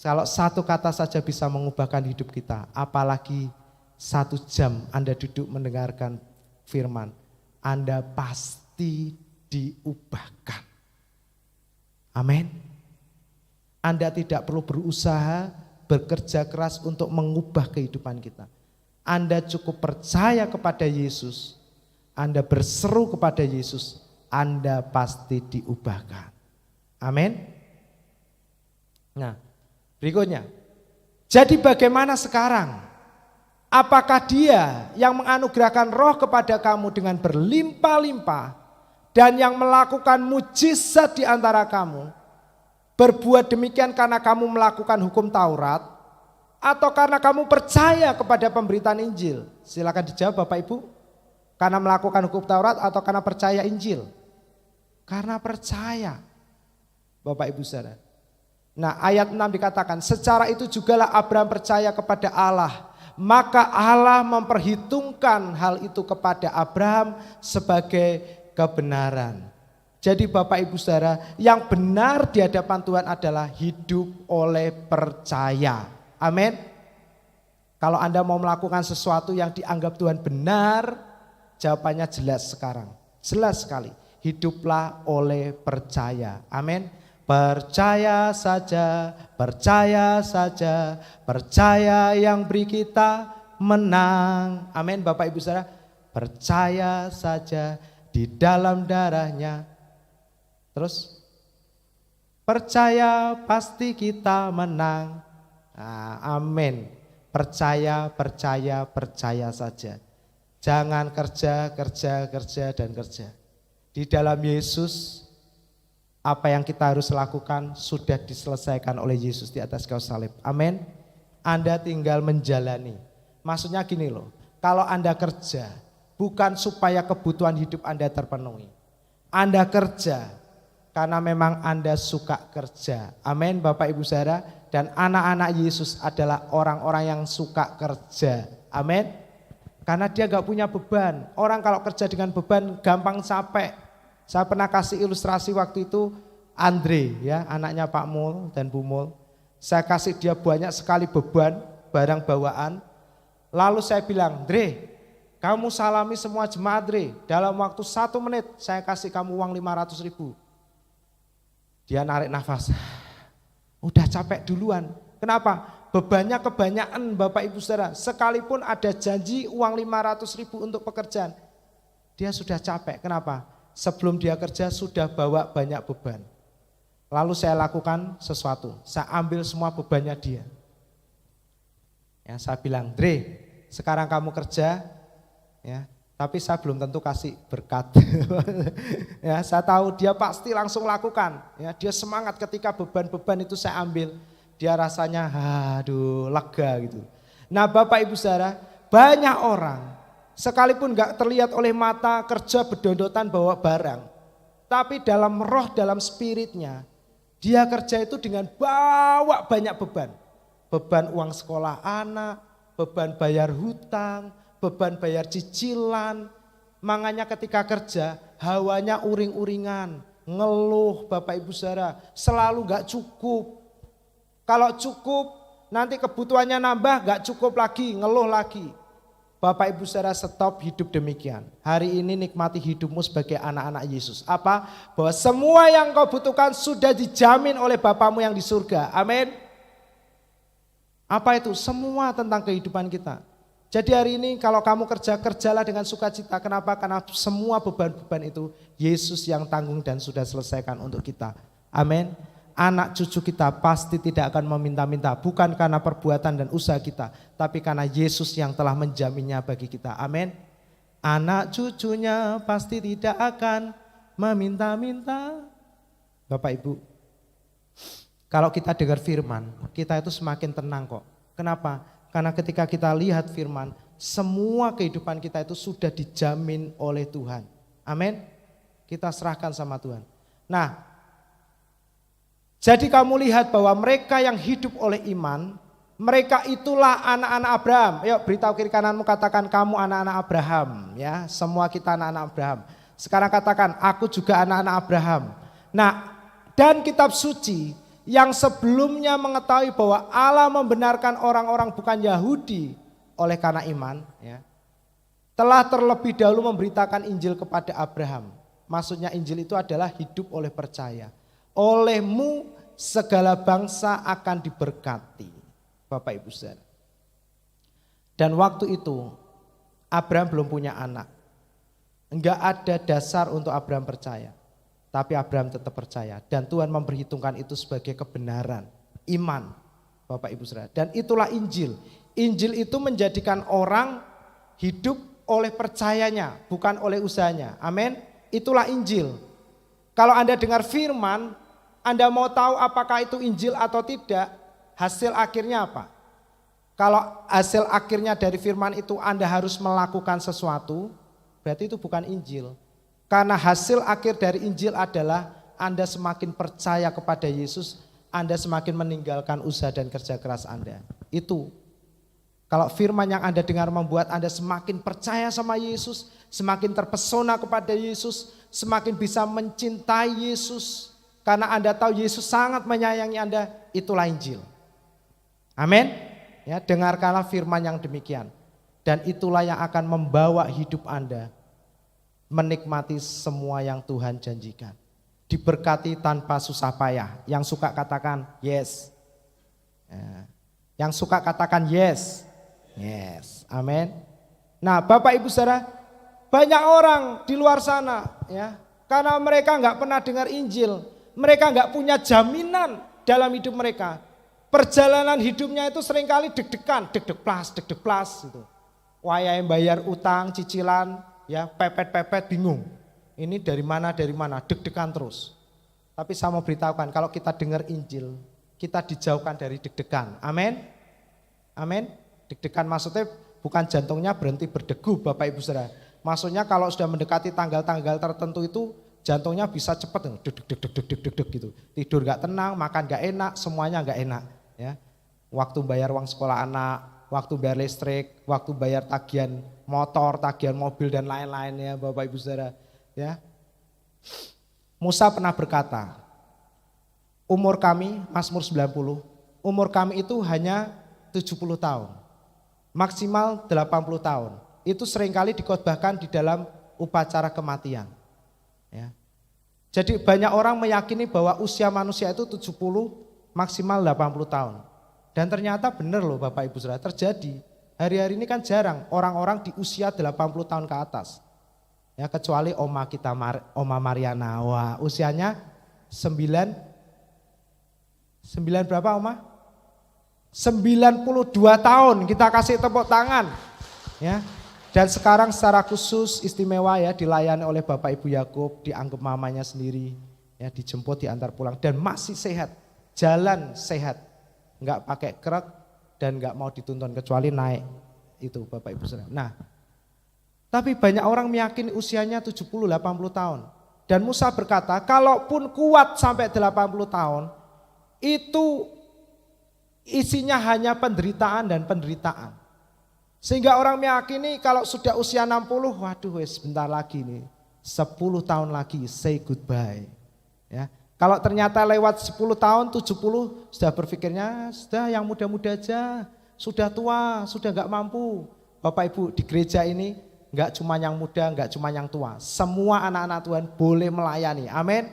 Kalau satu kata saja bisa mengubahkan hidup kita, apalagi 1 jam Anda duduk mendengarkan firman, Anda pasti diubahkan. Amin. Anda tidak perlu berusaha, bekerja keras untuk mengubah kehidupan kita. Anda cukup percaya kepada Yesus, Anda berseru kepada Yesus, Anda pasti diubahkan. Amin. Nah, berikutnya. Jadi bagaimana sekarang? Apakah Dia yang menganugerahkan roh kepada kamu dengan berlimpah-limpah dan yang melakukan mujizat di antara kamu, berbuat demikian karena kamu melakukan hukum Taurat atau karena kamu percaya kepada pemberitaan Injil? Silakan dijawab Bapak Ibu. Karena melakukan hukum Taurat atau karena percaya Injil? Karena percaya Bapak Ibu Saudara. Nah ayat 6 dikatakan, secara itu jugalah Abraham percaya kepada Allah, maka Allah memperhitungkan hal itu kepada Abraham sebagai kebenaran. Jadi Bapak Ibu Saudara, yang benar di hadapan Tuhan adalah hidup oleh percaya. Amin. Kalau Anda mau melakukan sesuatu yang dianggap Tuhan benar, jawabannya jelas sekarang. Jelas sekali. Hiduplah oleh percaya. Amin. Percaya saja, percaya saja, percaya yang beri kita menang. Amin Bapak Ibu Saudara. Percaya saja di dalam darahnya. Terus percaya pasti kita menang. Nah, amin. Percaya, percaya, percaya saja. Jangan kerja, kerja, kerja, dan kerja. Di dalam Yesus, apa yang kita harus lakukan sudah diselesaikan oleh Yesus di atas kayu salib. Amin. Anda tinggal menjalani. Maksudnya gini loh, kalau Anda kerja bukan supaya kebutuhan hidup Anda terpenuhi. Anda kerja karena memang Anda suka kerja. Amin Bapak Ibu Saudara. Dan anak-anak Yesus adalah orang-orang yang suka kerja. Amin. Karena dia gak punya beban. Orang kalau kerja dengan beban gampang capek. Saya pernah kasih ilustrasi waktu itu Andre ya, anaknya Pak Mul dan Bu Mul. Saya kasih dia banyak sekali beban, barang bawaan. Lalu saya bilang, Dre, kamu salami semua jemaat Dre. Dalam waktu 1 menit saya kasih kamu uang 500.000. Dia narik nafas, udah capek duluan. Kenapa? Bebannya kebanyakan Bapak Ibu Saudara. Sekalipun ada janji uang 500.000 untuk pekerjaan, dia sudah capek. Kenapa? Sebelum dia kerja sudah bawa banyak beban. Lalu saya lakukan sesuatu, saya ambil semua bebannya dia. Ya, saya bilang, Dre, sekarang kamu kerja, ya, tapi saya belum tentu kasih berkat. Ya, saya tahu dia pasti langsung lakukan. Ya, dia semangat ketika beban-beban itu saya ambil. Dia rasanya, aduh, lega gitu. Nah Bapak Ibu Saudara, banyak orang sekalipun gak terlihat oleh mata kerja berdondotan bawa barang, tapi dalam roh, dalam spiritnya, dia kerja itu dengan bawa banyak beban. Beban uang sekolah anak, beban bayar hutang, beban bayar cicilan. Makanya ketika kerja hawanya uring-uringan, ngeluh Bapak Ibu Saudara, selalu gak cukup. Kalau cukup nanti kebutuhannya nambah, gak cukup lagi, ngeluh lagi. Bapak Ibu Saudara, stop hidup demikian. Hari ini nikmati hidupmu sebagai anak-anak Yesus. Apa? Bahwa semua yang kau butuhkan sudah dijamin oleh Bapamu yang di surga. Amin. Apa itu? Semua tentang kehidupan kita. Jadi hari ini kalau kamu kerja, kerjalah dengan sukacita. Kenapa? Karena semua beban-beban itu Yesus yang tanggung dan sudah selesaikan untuk kita. Amin. Anak cucu kita pasti tidak akan meminta-minta, bukan karena perbuatan dan usaha kita, tapi karena Yesus yang telah menjaminnya bagi kita. Amin. Anak cucunya pasti tidak akan meminta-minta. Bapak Ibu, kalau kita dengar firman, kita itu semakin tenang kok. Kenapa? Karena ketika kita lihat firman, semua kehidupan kita itu sudah dijamin oleh Tuhan. Amin. Kita serahkan sama Tuhan. Nah, jadi kamu lihat bahwa mereka yang hidup oleh iman, mereka itulah anak-anak Abraham. Yuk beritahu kiri kananmu, katakan kamu anak-anak Abraham. Ya, semua kita anak-anak Abraham. Sekarang katakan aku juga anak-anak Abraham. Nah, dan kitab suci yang sebelumnya mengetahui bahwa Allah membenarkan orang-orang bukan Yahudi oleh karena iman, ya, telah terlebih dahulu memberitakan Injil kepada Abraham. Maksudnya Injil itu adalah hidup oleh percaya. Olehmu segala bangsa akan diberkati. Bapak Ibu Saudara. Dan waktu itu Abraham belum punya anak. Enggak ada dasar untuk Abraham percaya. Tapi Abraham tetap percaya. Dan Tuhan memperhitungkan itu sebagai kebenaran. Iman. Bapak Ibu Saudara. Dan itulah Injil. Injil itu menjadikan orang hidup oleh percayanya. Bukan oleh usahanya. Amin. Itulah Injil. Kalau Anda dengar firman, Anda mau tahu apakah itu Injil atau tidak, hasil akhirnya apa? Kalau hasil akhirnya dari firman itu Anda harus melakukan sesuatu, berarti itu bukan Injil. Karena hasil akhir dari Injil adalah Anda semakin percaya kepada Yesus, Anda semakin meninggalkan usaha dan kerja keras Anda. Itu. Kalau firman yang Anda dengar membuat Anda semakin percaya sama Yesus, semakin terpesona kepada Yesus, semakin bisa mencintai Yesus. Karena Anda tahu Yesus sangat menyayangi Anda, itulah Injil. Amin. Ya, dengarkanlah firman yang demikian. Dan itulah yang akan membawa hidup Anda menikmati semua yang Tuhan janjikan. Diberkati tanpa susah payah. Yang suka katakan yes. Ya. Yang suka katakan yes. Yes. Amin. Nah, Bapak Ibu Saudara, banyak orang di luar sana, ya, karena mereka nggak pernah dengar Injil. Mereka nggak punya jaminan dalam hidup mereka. Perjalanan hidupnya itu seringkali deg-degan, deg-deg plas gitu. Wayai bayar utang, cicilan, ya pepet-pepet bingung. Ini dari mana, deg-degan terus. Tapi saya mau beritahukan, kalau kita dengar Injil, kita dijauhkan dari deg-degan. Amin. Amin. Deg-degan maksudnya bukan jantungnya berhenti berdegu, Bapak Ibu Saudara. Maksudnya kalau sudah mendekati tanggal-tanggal tertentu itu jantungnya bisa cepat deg gitu. Tidur gak tenang, makan gak enak, semuanya gak enak, ya. Waktu bayar uang sekolah anak, waktu bayar listrik, waktu bayar tagihan motor, tagihan mobil dan lain-lain, ya Bapak Ibu Saudara, ya. Musa pernah berkata, umur kami, Mazmur 90, umur kami itu hanya 70 tahun. Maksimal 80 tahun. Itu seringkali dikhotbahkan di dalam upacara kematian. Ya. Jadi banyak orang meyakini bahwa usia manusia itu 70 maksimal 80 tahun. Dan ternyata benar loh Bapak Ibu Saudara, terjadi. Hari-hari ini kan jarang orang-orang di usia 80 tahun ke atas. Ya, kecuali oma kita, Oma Mariana. Wah, usianya 9 berapa Oma? 92 tahun, kita kasih tepuk tangan. Ya. Dan sekarang secara khusus istimewa ya dilayani oleh Bapak Ibu Yakub, dianggap mamanya sendiri, ya dijemput diantar pulang dan masih sehat, jalan sehat, enggak pakai krek dan gak mau dituntun kecuali naik itu Bapak Ibu Saudara. Nah, tapi banyak orang meyakini usianya 70-80 tahun. Dan Musa berkata, kalaupun kuat sampai 80 tahun, itu isinya hanya penderitaan dan penderitaan. Sehingga orang meyakini kalau sudah usia 60, waduh wes sebentar lagi nih, 10 tahun lagi say goodbye. Ya. Kalau ternyata lewat 10 tahun, 70, sudah berpikirnya, sudah yang muda-muda aja, sudah tua, sudah gak mampu. Bapak Ibu di gereja ini gak cuma yang muda, gak cuma yang tua. Semua anak-anak Tuhan boleh melayani, amin.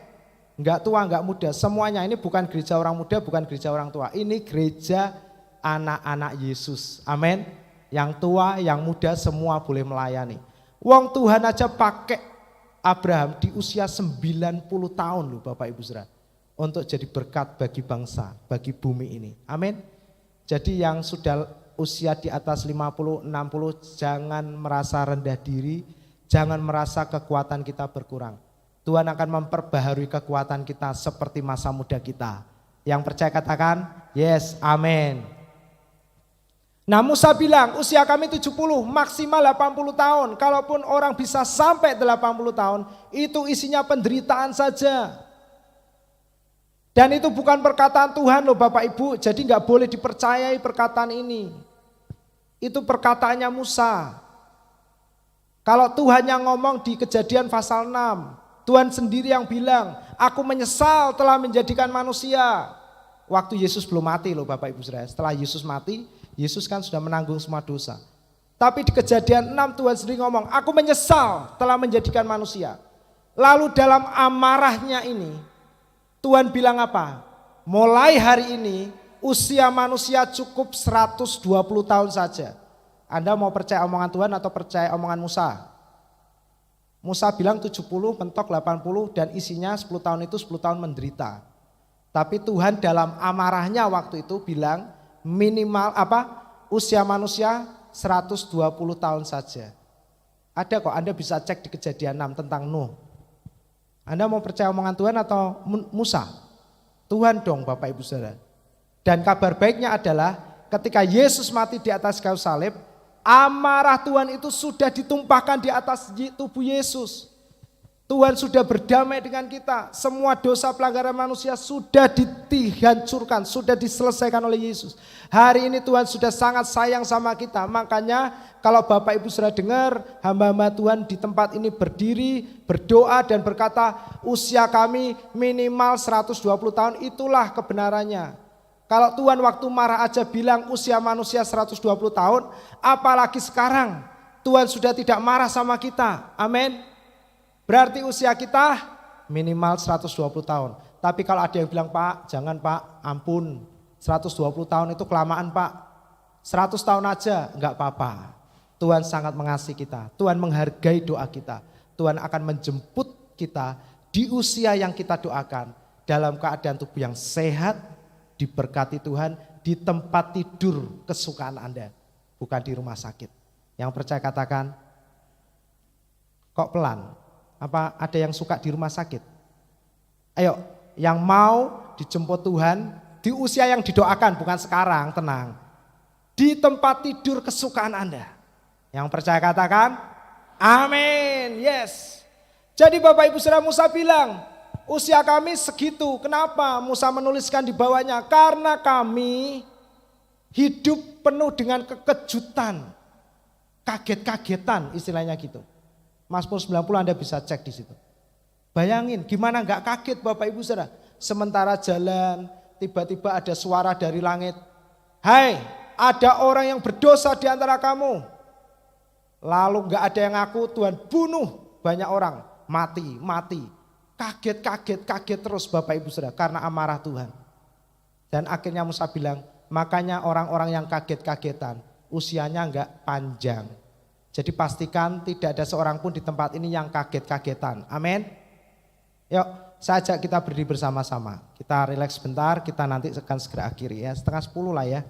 Gak tua, gak muda, semuanya. Ini bukan gereja orang muda, bukan gereja orang tua. Ini gereja anak-anak Yesus, amin. Yang tua, yang muda semua boleh melayani. Wong Tuhan aja pakai Abraham di usia 90 tahun loh Bapak Ibu Saudara. Untuk jadi berkat bagi bangsa, bagi bumi ini. Amin. Jadi yang sudah usia di atas 50, 60 jangan merasa rendah diri. Jangan merasa kekuatan kita berkurang. Tuhan akan memperbaharui kekuatan kita seperti masa muda kita. Yang percaya katakan, yes, amin. Nah Musa bilang usia kami 70 maksimal 80 tahun. Kalaupun orang bisa sampai 80 tahun itu isinya penderitaan saja. Dan itu bukan perkataan Tuhan loh Bapak Ibu. Jadi gak boleh dipercayai perkataan ini. Itu perkataannya Musa. Kalau Tuhan yang ngomong di Kejadian pasal 6. Tuhan sendiri yang bilang, aku menyesal telah menjadikan manusia. Waktu Yesus belum mati loh Bapak Ibu Saudara. Setelah Yesus mati, Yesus kan sudah menanggung semua dosa. Tapi di Kejadian 6 Tuhan sendiri ngomong, aku menyesal telah menjadikan manusia. Lalu dalam amarahnya ini, Tuhan bilang apa? Mulai hari ini usia manusia cukup 120 tahun saja. Anda mau percaya omongan Tuhan atau percaya omongan Musa? Musa bilang 70, mentok 80 dan isinya 10 tahun itu 10 tahun menderita. Tapi Tuhan dalam amarahnya waktu itu bilang, minimal usia manusia 120 tahun saja. Ada kok, Anda bisa cek di Kejadian 6 tentang Nuh. Anda mau percaya omongan Tuhan atau Musa? Tuhan dong Bapak Ibu Saudara. Dan kabar baiknya adalah ketika Yesus mati di atas kayu salib, amarah Tuhan itu sudah ditumpahkan di atas tubuh Yesus. Tuhan sudah berdamai dengan kita. Semua dosa pelanggaran manusia sudah dihancurkan, sudah diselesaikan oleh Yesus. Hari ini Tuhan sudah sangat sayang sama kita. Makanya kalau Bapak Ibu sudah dengar hamba-hamba Tuhan di tempat ini berdiri, berdoa dan berkata usia kami minimal 120 tahun, itulah kebenarannya. Kalau Tuhan waktu marah aja bilang usia manusia 120 tahun, apalagi sekarang Tuhan sudah tidak marah sama kita. Amin. Berarti usia kita minimal 120 tahun. Tapi kalau ada yang bilang, Pak, jangan Pak, ampun. 120 tahun itu kelamaan Pak. 100 tahun aja, enggak apa-apa. Tuhan sangat mengasihi kita. Tuhan menghargai doa kita. Tuhan akan menjemput kita di usia yang kita doakan. Dalam keadaan tubuh yang sehat, diberkati Tuhan, di tempat tidur kesukaan Anda. Bukan di rumah sakit. Yang percaya katakan, kok pelan? Apa ada yang suka di rumah sakit? Ayo, yang mau dijemput Tuhan di usia yang didoakan, bukan sekarang, tenang. Di tempat tidur kesukaan Anda. Yang percaya katakan, amin, yes. Jadi Bapak Ibu Saudara, Musa bilang, usia kami segitu. Kenapa Musa menuliskan di bawahnya? Karena kami hidup penuh dengan kekejutan, kaget-kagetan istilahnya gitu. Mazmur 90 Anda bisa cek di situ. Bayangin gimana enggak kaget Bapak Ibu Saudara. Sementara jalan tiba-tiba ada suara dari langit. Hai, ada orang yang berdosa di antara kamu. Lalu enggak ada yang ngaku, Tuhan bunuh banyak orang. Mati. Kaget terus Bapak Ibu Saudara karena amarah Tuhan. Dan akhirnya Musa bilang, makanya orang-orang yang kaget-kagetan usianya enggak panjang. Jadi pastikan tidak ada seorang pun di tempat ini yang kaget-kagetan. Amin. Yuk, saya ajak kita berdiri bersama-sama. Kita rileks sebentar, kita nanti akan segera akhiri ya. 9:30 lah ya.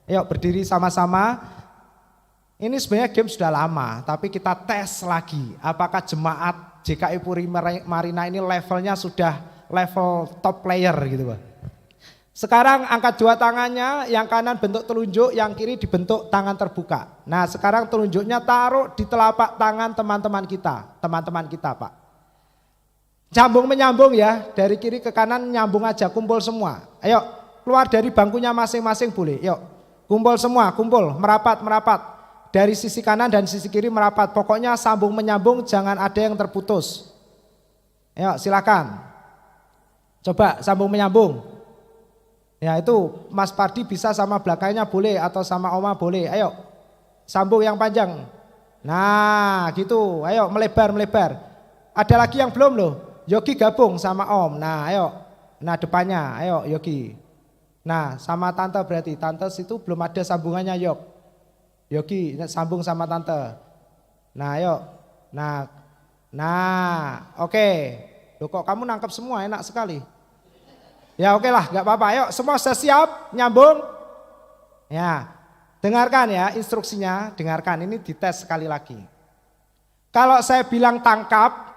Yuk berdiri sama-sama. Ini sebenarnya game sudah lama, tapi kita tes lagi. Apakah jemaat JKI Puri Marina ini levelnya sudah level top player gitu Pak. Sekarang angkat dua tangannya, yang kanan bentuk telunjuk, yang kiri dibentuk tangan terbuka. Nah sekarang telunjuknya taruh di telapak tangan teman-teman kita Pak. Sambung menyambung ya, dari kiri ke kanan nyambung aja, kumpul semua. Ayo keluar dari bangkunya masing-masing boleh, yuk. Kumpul semua, kumpul, merapat. Dari sisi kanan dan sisi kiri merapat, pokoknya sambung menyambung, jangan ada yang terputus. Ayo silakan, coba sambung menyambung. Ya itu Mas Pardi bisa sama belakangnya boleh atau sama Oma boleh. Ayo sambung yang panjang. Nah gitu, ayo melebar. Ada lagi yang belum loh. Yogi gabung sama Om. Nah ayo, nah depannya, ayo Yogi. Nah sama Tante berarti, Tante situ belum ada sambungannya Yogi sambung sama Tante. Nah ayo, nah oke. Loh kok kamu nangkep semua, enak sekali. Ya oke lah, gak apa-apa. Ayo semua sudah siap, nyambung. Ya, dengarkan ya instruksinya, dengarkan. Ini dites sekali lagi. Kalau saya bilang tangkap,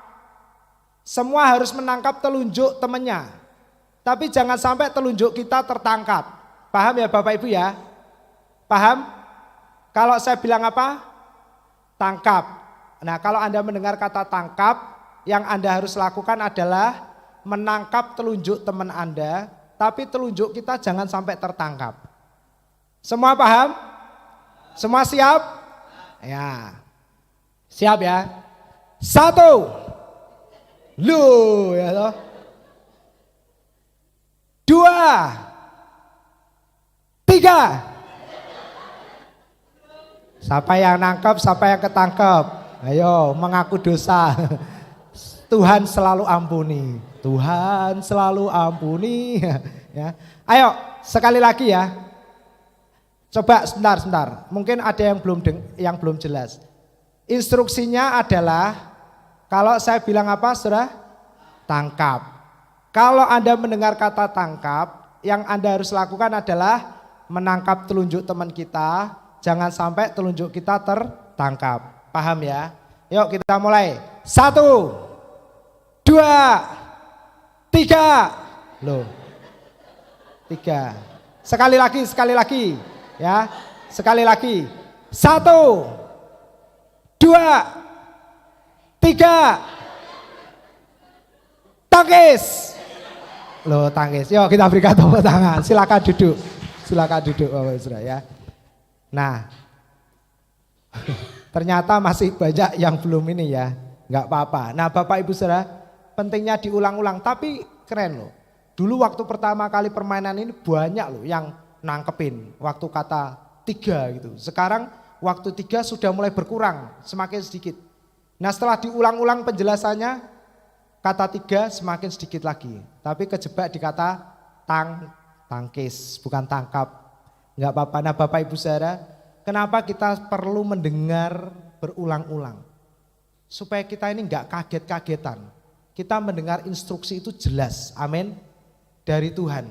semua harus menangkap telunjuk temannya. Tapi jangan sampai telunjuk kita tertangkap. Paham ya Bapak Ibu ya? Paham? Kalau saya bilang apa? Tangkap. Nah kalau Anda mendengar kata tangkap, yang Anda harus lakukan adalah menangkap telunjuk teman Anda, tapi telunjuk kita jangan sampai tertangkap. Semua paham? Semua siap? Ya. Siap ya? 1. Lu ya toh. 2. 3. Siapa yang nangkep, siapa yang ketangkep? Ayo mengaku dosa. Tuhan selalu ampuni. Tuhan selalu ampuni. Ya. Ayo sekali lagi ya. Coba sebentar. Mungkin ada yang belum jelas. Instruksinya adalah kalau saya bilang apa, Saudara? Tangkap. Kalau Anda mendengar kata tangkap, yang Anda harus lakukan adalah menangkap telunjuk teman kita, jangan sampai telunjuk kita tertangkap. Paham ya? Yuk kita mulai. 1, 2, 3. Loh. 3. Sekali lagi. Ya. Sekali lagi. 1, 2, 3. Tangkis. Loh, tangkis. Yuk kita berikan tepuk tangan. Silakan duduk Bapak Ibu ya. Nah. Ternyata masih banyak yang belum ini ya. Enggak apa-apa. Nah, Bapak Ibu Saudara, pentingnya diulang-ulang, tapi keren loh. Dulu waktu pertama kali permainan ini banyak loh yang nangkepin waktu kata 3 gitu. Sekarang waktu 3 sudah mulai berkurang, semakin sedikit. Nah setelah diulang-ulang penjelasannya, kata 3 semakin sedikit lagi. Tapi kejebak di kata tangkis, bukan tangkap. Enggak apa-apa. Nah Bapak Ibu Saudara, kenapa kita perlu mendengar berulang-ulang? Supaya kita ini enggak kaget-kagetan. Kita mendengar instruksi itu jelas, amin, dari Tuhan.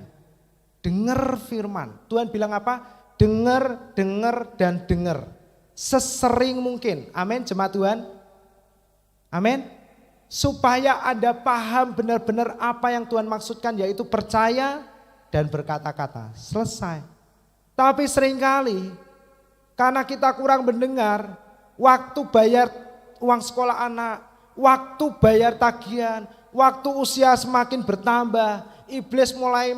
Dengar firman, Tuhan bilang apa? Dengar, dan dengar. Sesering mungkin, amin jemaat Tuhan. Amin. Supaya Anda paham benar-benar apa yang Tuhan maksudkan, yaitu percaya dan berkata-kata. Selesai. Tapi seringkali, karena kita kurang mendengar, waktu bayar uang sekolah anak, waktu bayar tagihan, waktu usia semakin bertambah, iblis mulai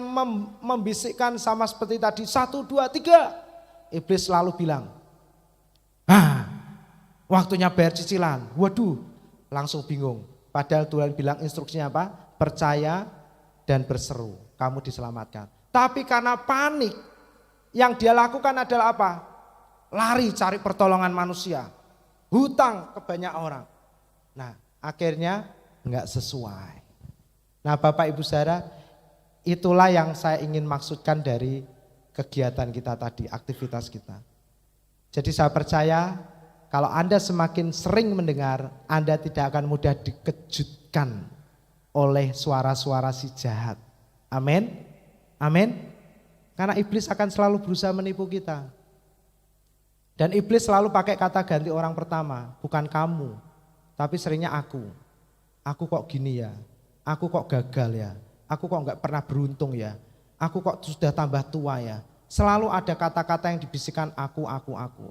membisikkan sama seperti tadi, 1, 2, 3. Iblis selalu bilang, waktunya bayar cicilan. Waduh, langsung bingung. Padahal Tuhan bilang instruksinya apa? Percaya dan berseru, kamu diselamatkan. Tapi karena panik, yang dia lakukan adalah apa? Lari cari pertolongan manusia. Hutang ke banyak orang. Nah akhirnya enggak sesuai. Nah Bapak Ibu Saudara, itulah yang saya ingin maksudkan dari kegiatan kita tadi, aktivitas kita. Jadi saya percaya kalau Anda semakin sering mendengar, Anda tidak akan mudah dikejutkan oleh suara-suara si jahat. Amin. Amin. Karena iblis akan selalu berusaha menipu kita. Dan iblis selalu pakai kata ganti orang pertama, bukan kamu, tapi seringnya aku. Aku kok gini ya, aku kok gagal ya, aku kok enggak pernah beruntung ya, Aku kok sudah tambah tua ya. Selalu ada kata-kata yang dibisikkan aku.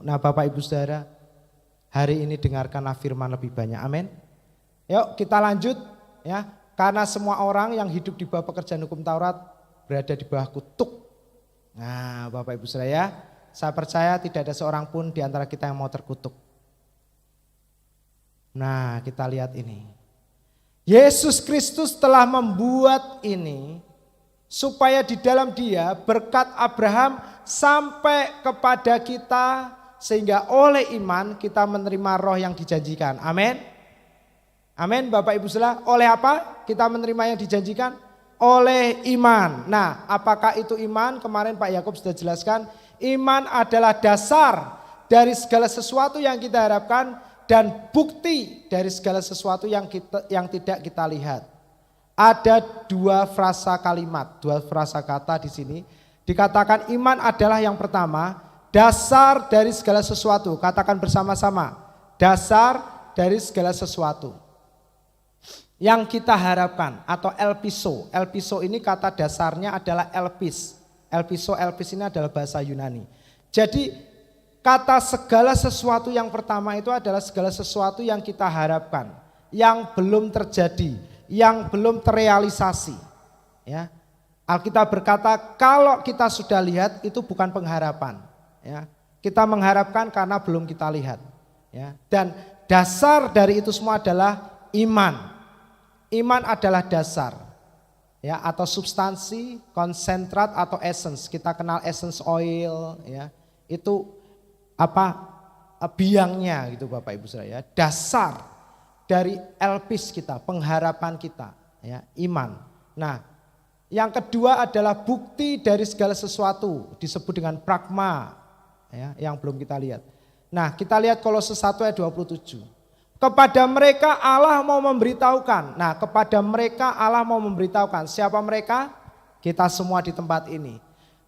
Nah Bapak Ibu Saudara, hari ini dengarkanlah firman lebih banyak. Amin. Yuk kita lanjut ya. Karena semua orang yang hidup di bawah pekerjaan hukum Taurat berada di bawah kutuk. Nah Bapak Ibu Saudara ya, saya percaya tidak ada seorang pun di antara kita yang mau terkutuk. Nah kita lihat ini. Yesus Kristus telah membuat ini supaya di dalam Dia berkat Abraham sampai kepada kita, sehingga oleh iman kita menerima roh yang dijanjikan. Amin. Amin Bapak Ibu Saudara. Oleh apa kita menerima yang dijanjikan? Oleh iman. Nah apakah itu iman? Kemarin Pak Yakub sudah jelaskan. Iman adalah dasar dari segala sesuatu yang kita harapkan dan bukti dari segala sesuatu yang tidak kita lihat. Ada dua frasa kalimat, dua frasa kata di sini. Dikatakan iman adalah yang pertama, dasar dari segala sesuatu. Katakan bersama-sama, dasar dari segala sesuatu yang kita harapkan atau elpiso. Elpiso ini kata dasarnya adalah elpis. Elpis ini adalah bahasa Yunani. Jadi kata segala sesuatu yang pertama itu adalah segala sesuatu yang kita harapkan, yang belum terjadi, yang belum terrealisasi. Ya. Alkitab berkata kalau kita sudah lihat itu bukan pengharapan. Ya. Kita mengharapkan karena belum kita lihat. Ya. Dan dasar dari itu semua adalah iman. Iman adalah dasar, ya, atau substansi, konsentrat atau essence. Kita kenal essence oil, ya. Itu apa? Biangnya gitu Bapak Ibu Saudara ya. Dasar dari elpis kita, pengharapan kita, ya, iman. Nah, yang kedua adalah bukti dari segala sesuatu, disebut dengan pragma, ya, yang belum kita lihat. Nah, kita lihat Kolose 1 ayat 27. Kepada mereka Allah mau memberitahukan. Nah, kepada mereka Allah mau memberitahukan. Siapa mereka? Kita semua di tempat ini.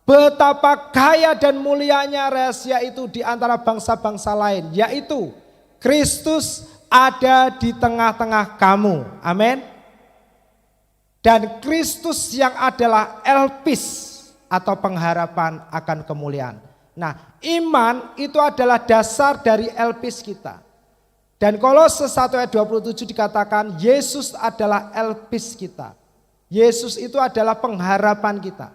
Betapa kaya dan mulianya rahasia itu di antara bangsa-bangsa lain, yaitu Kristus ada di tengah-tengah kamu. Amin. Dan Kristus yang adalah elpis atau pengharapan akan kemuliaan. Nah, iman itu adalah dasar dari elpis kita. Dan Kolose 1 ayat 27 dikatakan Yesus adalah elpis kita. Yesus itu adalah pengharapan kita.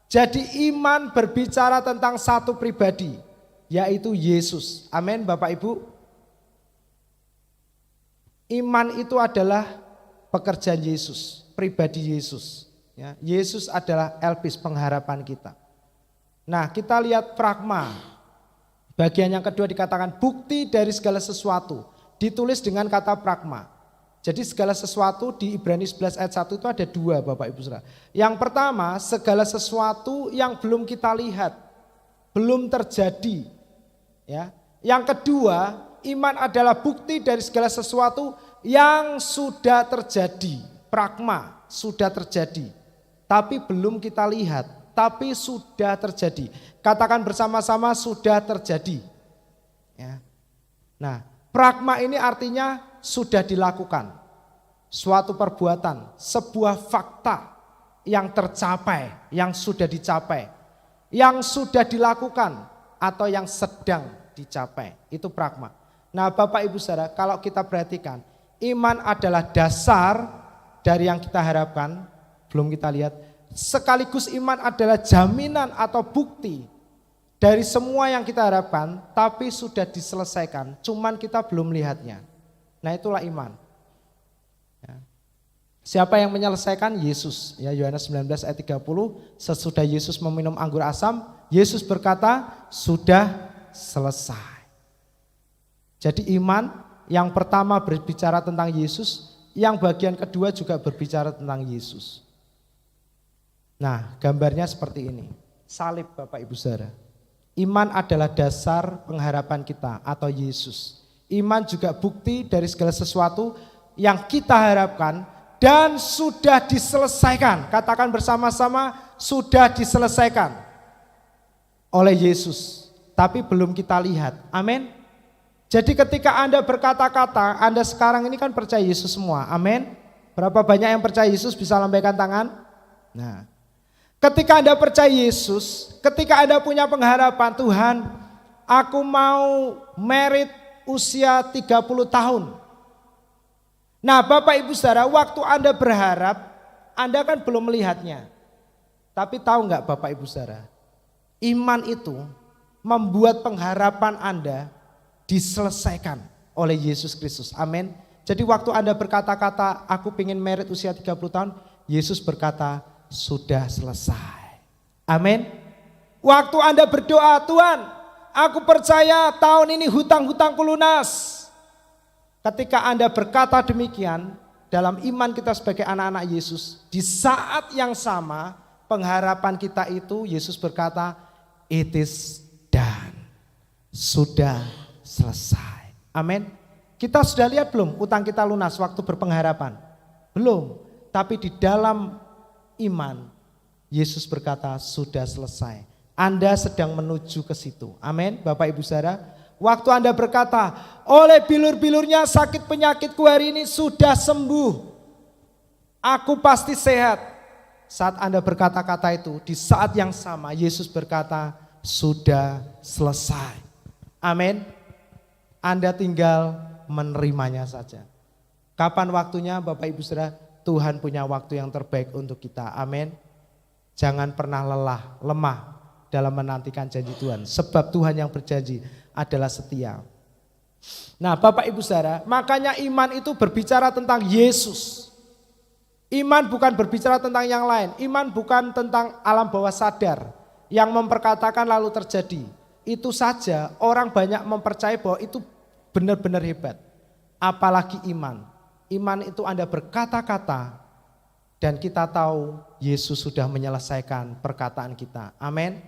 Jadi iman berbicara tentang satu pribadi, yaitu Yesus. Amin Bapak Ibu. Iman itu adalah pekerjaan Yesus, pribadi Yesus. Ya, Yesus adalah elpis pengharapan kita. Nah kita lihat pragma. Bagian yang kedua dikatakan bukti dari segala sesuatu. Ditulis dengan kata pragma. Jadi segala sesuatu di Ibrani 11 ayat 1 itu ada dua Bapak Ibu Saudara. Yang pertama segala sesuatu yang belum kita lihat. Belum terjadi. Ya. Yang kedua iman adalah bukti dari segala sesuatu yang sudah terjadi. Pragma sudah terjadi. Tapi belum kita lihat. Tapi sudah terjadi. Katakan bersama-sama sudah terjadi. Ya. Nah, pragma ini artinya sudah dilakukan. Suatu perbuatan, sebuah fakta yang tercapai, yang sudah dicapai, yang sudah dilakukan atau yang sedang dicapai. Itu pragma. Nah, Bapak Ibu Saudara, kalau kita perhatikan, iman adalah dasar dari yang kita harapkan, belum kita lihat. Sekaligus iman adalah jaminan atau bukti dari semua yang kita harapkan, tapi sudah diselesaikan, cuman kita belum lihatnya. Nah itulah iman. Ya. Siapa yang menyelesaikan? Yesus. Ya, Yohanes 19 ayat 30, sesudah Yesus meminum anggur asam, Yesus berkata, sudah selesai. Jadi iman yang pertama berbicara tentang Yesus, yang bagian kedua juga berbicara tentang Yesus. Nah, gambarnya seperti ini. Salib Bapak Ibu Saudara. Iman adalah dasar pengharapan kita atau Yesus. Iman juga bukti dari segala sesuatu yang kita harapkan dan sudah diselesaikan. Katakan bersama-sama, sudah diselesaikan oleh Yesus. Tapi belum kita lihat. Amin. Jadi ketika Anda berkata-kata, Anda sekarang ini kan percaya Yesus semua. Amin. Berapa banyak yang percaya Yesus bisa lambaikan tangan? Nah, Ketika Anda percaya Yesus, ketika Anda punya pengharapan, Tuhan, aku mau merit usia 30 tahun. Nah, Bapak Ibu Saudara, waktu Anda berharap, Anda kan belum melihatnya. Tapi tahu nggak Bapak Ibu Saudara, iman itu membuat pengharapan Anda diselesaikan oleh Yesus Kristus. Amin. Jadi waktu Anda berkata-kata, aku pengen merit usia 30 tahun, Yesus berkata, sudah selesai. Amin. Waktu Anda berdoa, Tuhan, aku percaya tahun ini hutang-hutangku lunas. Ketika Anda berkata demikian, dalam iman kita sebagai anak-anak Yesus, di saat yang sama, pengharapan kita itu, Yesus berkata, it is done. Sudah selesai. Amin. Kita sudah lihat belum utang kita lunas waktu berpengharapan? Belum. Tapi di dalam iman, Yesus berkata sudah selesai. Anda sedang menuju ke situ. Amin. Bapak Ibu Saudara, waktu Anda berkata, oleh bilur-bilurnya sakit penyakitku hari ini sudah sembuh. Aku pasti sehat. Saat Anda berkata-kata itu, di saat yang sama Yesus berkata sudah selesai. Amin. Anda tinggal menerimanya saja. Kapan waktunya Bapak Ibu Saudara? Tuhan punya waktu yang terbaik untuk kita. Amin. Jangan pernah lemah dalam menantikan janji Tuhan. Sebab Tuhan yang berjanji adalah setia. Nah Bapak Ibu Saudara, makanya iman itu berbicara tentang Yesus. Iman bukan berbicara tentang yang lain. Iman bukan tentang alam bawah sadar yang memperkatakan lalu terjadi. Itu saja orang banyak mempercayai bahwa itu benar-benar hebat. Apalagi iman. Iman itu Anda berkata-kata dan kita tahu Yesus sudah menyelesaikan perkataan kita. Amin.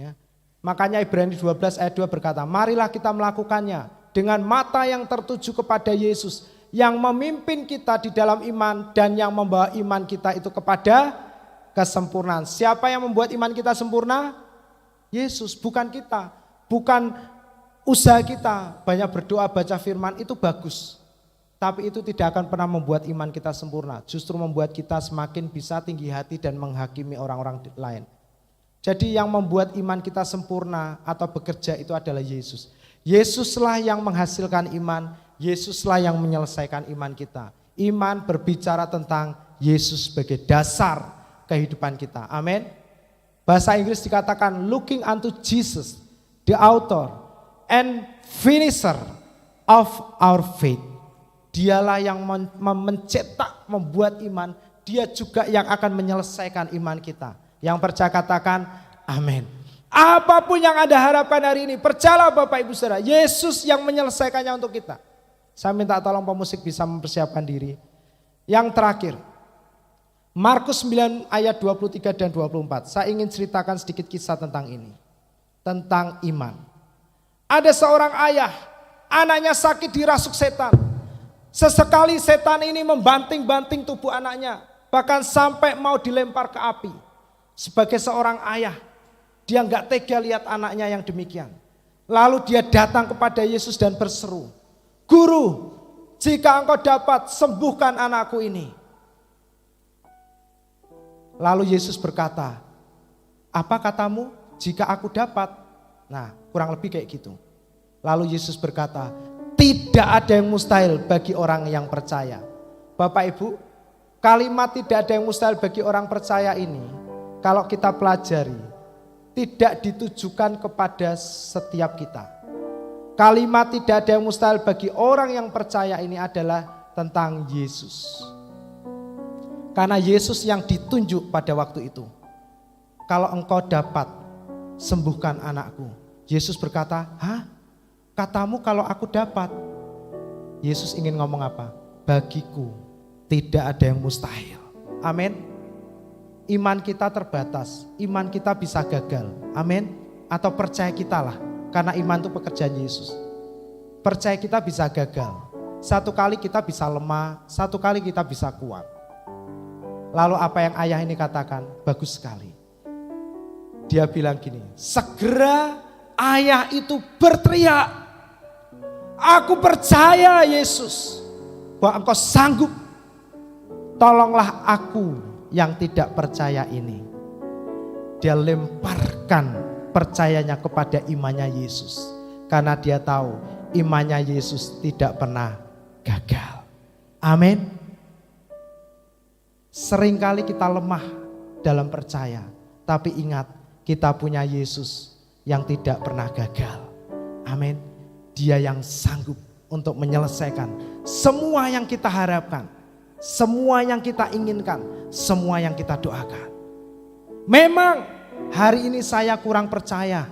Ya. Makanya Ibrani 12 ayat 2 berkata, marilah kita melakukannya dengan mata yang tertuju kepada Yesus yang memimpin kita di dalam iman dan yang membawa iman kita itu kepada kesempurnaan. Siapa yang membuat iman kita sempurna? Yesus, bukan kita. Bukan usaha kita. Banyak berdoa, baca firman itu bagus. Tapi itu tidak akan pernah membuat iman kita sempurna. Justru membuat kita semakin bisa tinggi hati dan menghakimi orang-orang lain. Jadi yang membuat iman kita sempurna atau bekerja itu adalah Yesus. Yesuslah yang menghasilkan iman. Yesuslah yang menyelesaikan iman kita. Iman berbicara tentang Yesus sebagai dasar kehidupan kita. Amin. Bahasa Inggris dikatakan looking unto Jesus, the author and finisher of our faith. Dialah yang mencetak, membuat iman. Dia juga yang akan menyelesaikan iman kita. Yang percaya katakan amin. Apapun yang Anda harapkan hari ini, percayalah Bapak Ibu Saudara, Yesus yang menyelesaikannya untuk kita. Saya minta tolong pemusik bisa mempersiapkan diri. Yang terakhir, Markus 9 ayat 23 dan 24. Saya ingin ceritakan sedikit kisah tentang ini. Tentang iman. Ada seorang ayah, anaknya sakit dirasuk setan. Sesekali setan ini membanting-banting tubuh anaknya. Bahkan sampai mau dilempar ke api. Sebagai seorang ayah, dia enggak tega lihat anaknya yang demikian. Lalu dia datang kepada Yesus dan berseru, Guru, jika engkau dapat sembuhkan anakku ini. Lalu Yesus berkata, apa katamu jika aku dapat? Nah kurang lebih kayak gitu. Lalu Yesus berkata, tidak ada yang mustahil bagi orang yang percaya. Bapak Ibu, kalimat tidak ada yang mustahil bagi orang percaya ini, kalau kita pelajari, tidak ditujukan kepada setiap kita. Kalimat tidak ada yang mustahil bagi orang yang percaya ini adalah tentang Yesus. Karena Yesus yang ditunjuk pada waktu itu. Kalau engkau dapat sembuhkan anakku. Yesus berkata, hah? Katamu kalau aku dapat. Yesus ingin ngomong apa? Bagiku tidak ada yang mustahil. Amin. Iman kita terbatas. Iman kita bisa gagal. Amin. Atau percaya kita lah. Karena iman itu pekerjaan Yesus. Percaya kita bisa gagal. Satu kali kita bisa lemah. Satu kali kita bisa kuat. Lalu apa yang ayah ini katakan? Bagus sekali. Dia bilang gini, segera ayah itu berteriak, aku percaya Yesus bahwa engkau sanggup. Tolonglah aku yang tidak percaya ini. Dia lemparkan percayanya kepada imannya Yesus. Karena dia tahu imannya Yesus tidak pernah gagal. Amin. Seringkali kita lemah dalam percaya. Tapi ingat, kita punya Yesus yang tidak pernah gagal. Amin. Dia yang sanggup untuk menyelesaikan semua yang kita harapkan, semua yang kita inginkan, semua yang kita doakan. Memang hari ini saya kurang percaya,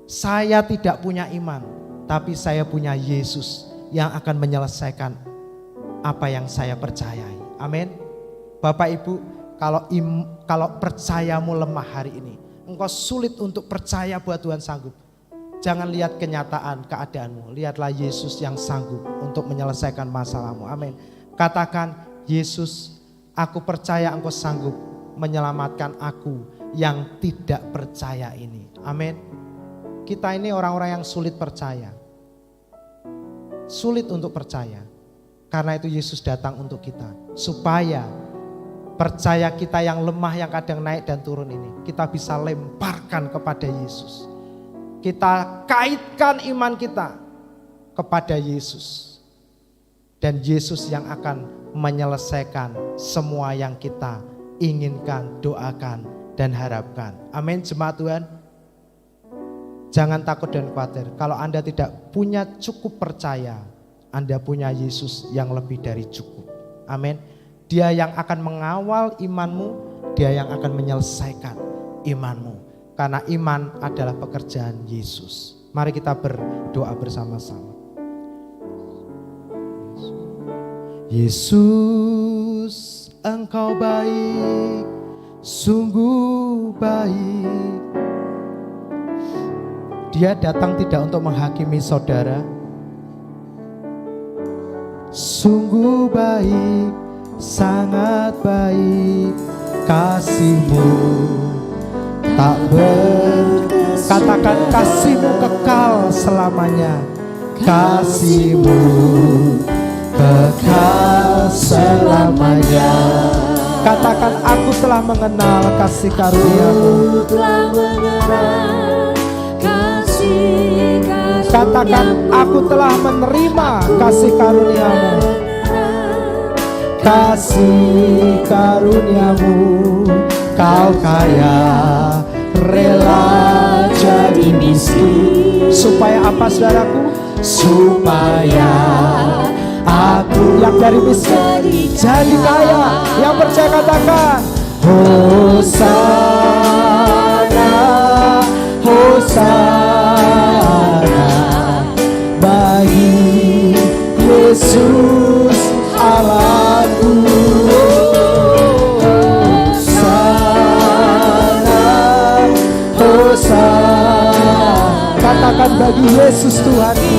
saya tidak punya iman, tapi saya punya Yesus yang akan menyelesaikan apa yang saya percayai. Amin. Bapak Ibu, kalau percayamu lemah hari ini, engkau sulit untuk percaya bahwa Tuhan sanggup, jangan lihat kenyataan keadaanmu, lihatlah Yesus yang sanggup untuk menyelesaikan masalahmu. Amin. Katakan, Yesus, aku percaya engkau sanggup menyelamatkan aku yang tidak percaya ini. Amin. Kita ini orang-orang yang sulit percaya. Sulit untuk percaya. Karena itu Yesus datang untuk kita. Supaya percaya kita yang lemah, yang kadang naik dan turun ini, kita bisa lemparkan kepada Yesus. Kita kaitkan iman kita kepada Yesus. Dan Yesus yang akan menyelesaikan semua yang kita inginkan, doakan, dan harapkan. Amin, jemaat Tuhan. Jangan takut dan khawatir. Kalau Anda tidak punya cukup percaya, Anda punya Yesus yang lebih dari cukup. Amin. Dia yang akan mengawal imanmu, dia yang akan menyelesaikan imanmu. Karena iman adalah pekerjaan Yesus. Mari kita berdoa bersama-sama. Yesus, Engkau baik, sungguh baik. Dia datang tidak untuk menghakimi saudara. Sungguh baik, sangat baik kasih-Mu, tak katakan kasih-Mu kekal selamanya. Kasih-Mu kekal selamanya. Katakan, aku telah mengenal kasih karunia-Mu. Aku telah mengenal kasih karunia-Mu. Katakan, aku telah menerima kasih karunia-Mu. Kasih karunia-Mu, Kau kaya, rela jadi miskin. Supaya apa saudaraku? Supaya aku yang dari miskin jadi kaya. Yang percaya katakan, Hosana, Hosana bagi Yesus Allahku. Hosana, Hosana. Katakan, bagi Yesus Tuhanku.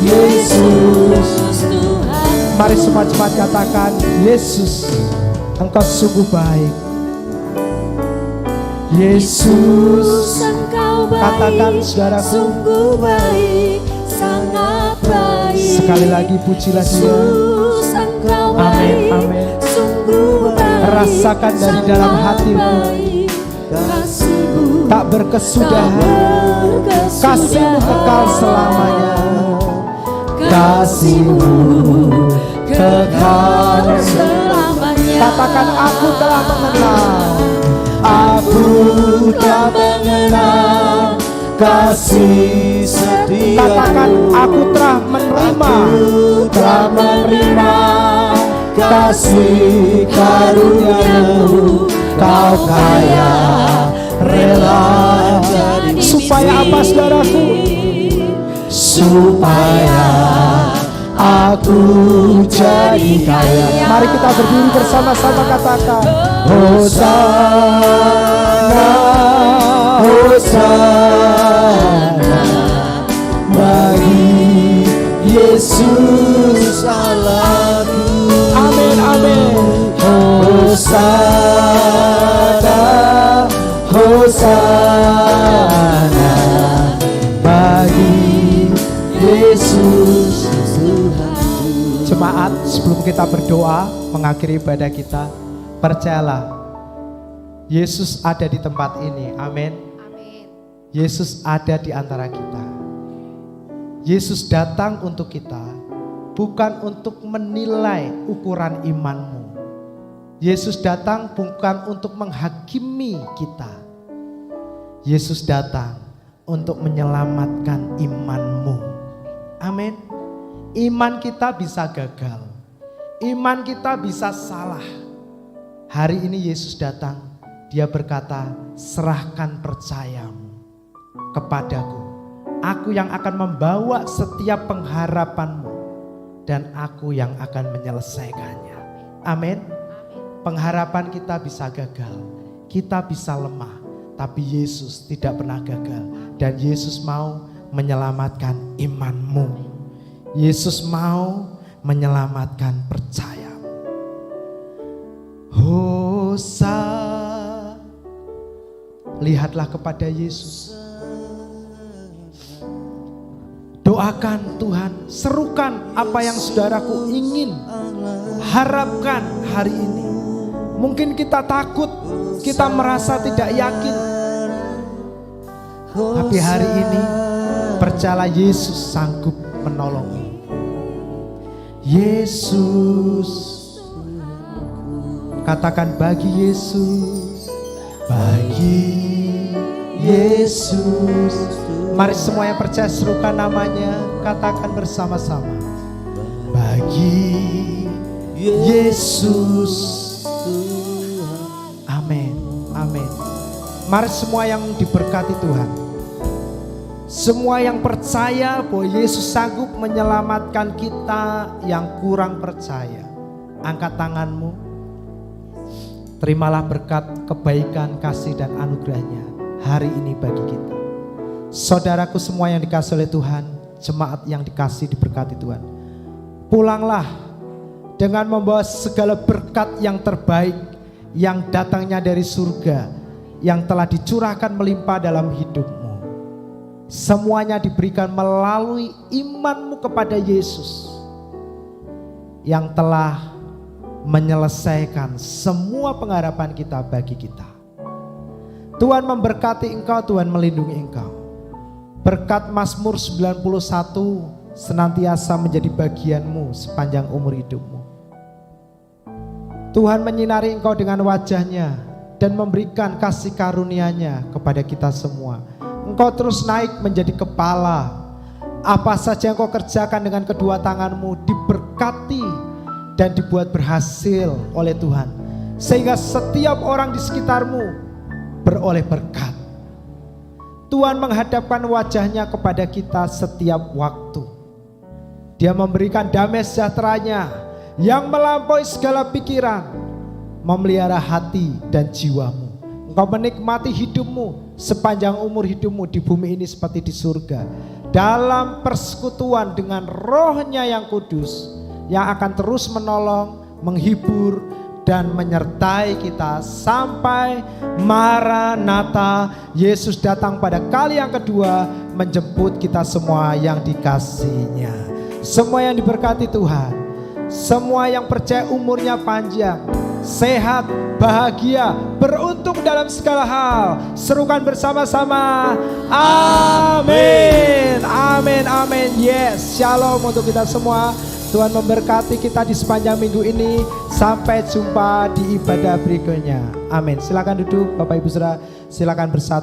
Yesus Tuhan. Mari semua cepat katakan, Yesus, Engkau sungguh baik. Yesus, Engkau baik. Katakan saudaraku, sungguh baik, sangat baik. Sekali lagi pujilah Dia. Yesus, Engkau baik. Amin, amin. Sungguh baik, Rasakan dari dalam hatimu, kasih-Mu tak berkesudahan, kasih-Mu kekal selamanya. Kasih-Mu kekal selamanya. Katakan, aku telah mengenal, aku telah mengenal kasih setia. Katakan, aku telah menerima, telah menerima kasih karunia-Mu. Kau kaya, rela jadi. Supaya apa saudaraku? Supaya aku jadi kaya. Mari kita berdiri bersama-sama, katakan, Hosana, Hosana bagi Yesus Allahku. Amin, amin. Hosana, Hosana bagi Yesus Tuhan. Jemaat, sebelum kita berdoa mengakhiri ibadah kita, percayalah Yesus ada di tempat ini. Amin. Amin. Yesus ada di antara kita. Yesus datang untuk kita, bukan untuk menilai ukuran imanmu. Yesus datang bukan untuk menghakimi kita. Yesus datang untuk menyelamatkan imanmu. Amin. Iman kita bisa gagal. Iman kita bisa salah. Hari ini Yesus datang. Dia berkata, serahkan percayamu kepadaku. Aku yang akan membawa setiap pengharapanmu dan aku yang akan menyelesaikannya. Amin. Pengharapan kita bisa gagal, kita bisa lemah, tapi Yesus tidak pernah gagal dan Yesus mau menyelamatkan imanmu. Yesus mau menyelamatkan percayamu. Hosana. Lihatlah kepada Yesus. Doakan Tuhan, serukan apa yang saudaraku ingin, harapkan hari ini. Mungkin kita takut, kita merasa tidak yakin. Tapi hari ini percayalah Yesus sanggup menolongmu. Yesus, katakan bagi Yesus, bagi Yesus. Mari semua yang percaya serukan namanya, katakan bersama-sama. Bagi Yesus. Amin, amin. Mari semua yang diberkati Tuhan, semua yang percaya bahwa Yesus sanggup menyelamatkan kita yang kurang percaya, angkat tanganmu. Terimalah berkat, kebaikan, kasih dan anugerahnya hari ini bagi kita. Saudaraku semua yang dikasih oleh Tuhan, jemaat yang dikasih diberkati Tuhan, pulanglah dengan membawa segala berkat yang terbaik yang datangnya dari surga, yang telah dicurahkan melimpah dalam hidupmu. Semuanya diberikan melalui imanmu kepada Yesus yang telah menyelesaikan semua pengharapan kita bagi kita. Tuhan memberkati engkau, Tuhan melindungi engkau. Berkat Mazmur 91 senantiasa menjadi bagianmu sepanjang umur hidupmu. Tuhan menyinari engkau dengan wajahnya dan memberikan kasih karunia-Nya kepada kita semua. Engkau terus naik menjadi kepala. Apa saja yang kau kerjakan dengan kedua tanganmu diberkati dan dibuat berhasil oleh Tuhan. Sehingga setiap orang di sekitarmu beroleh berkat. Tuhan menghadapkan wajahnya kepada kita setiap waktu. Dia memberikan damai sejahtera-Nya yang melampaui segala pikiran, memelihara hati dan jiwamu. Engkau menikmati hidupmu sepanjang umur hidupmu di bumi ini seperti di surga, dalam persekutuan dengan Roh-Nya yang kudus, yang akan terus menolong, menghibur, dan menyertai kita sampai Maranatha, Yesus datang pada kali yang kedua menjemput kita semua yang dikasihi-Nya. Semua yang diberkati Tuhan, semua yang percaya umurnya panjang, sehat, bahagia, beruntung dalam segala hal. Serukan bersama-sama, amin, amin, amin. Yes, shalom untuk kita semua. Tuhan memberkati kita di sepanjang minggu ini. Sampai jumpa di ibadah berikutnya. Amin. Silakan duduk Bapak Ibu Saudara, silakan bersatu.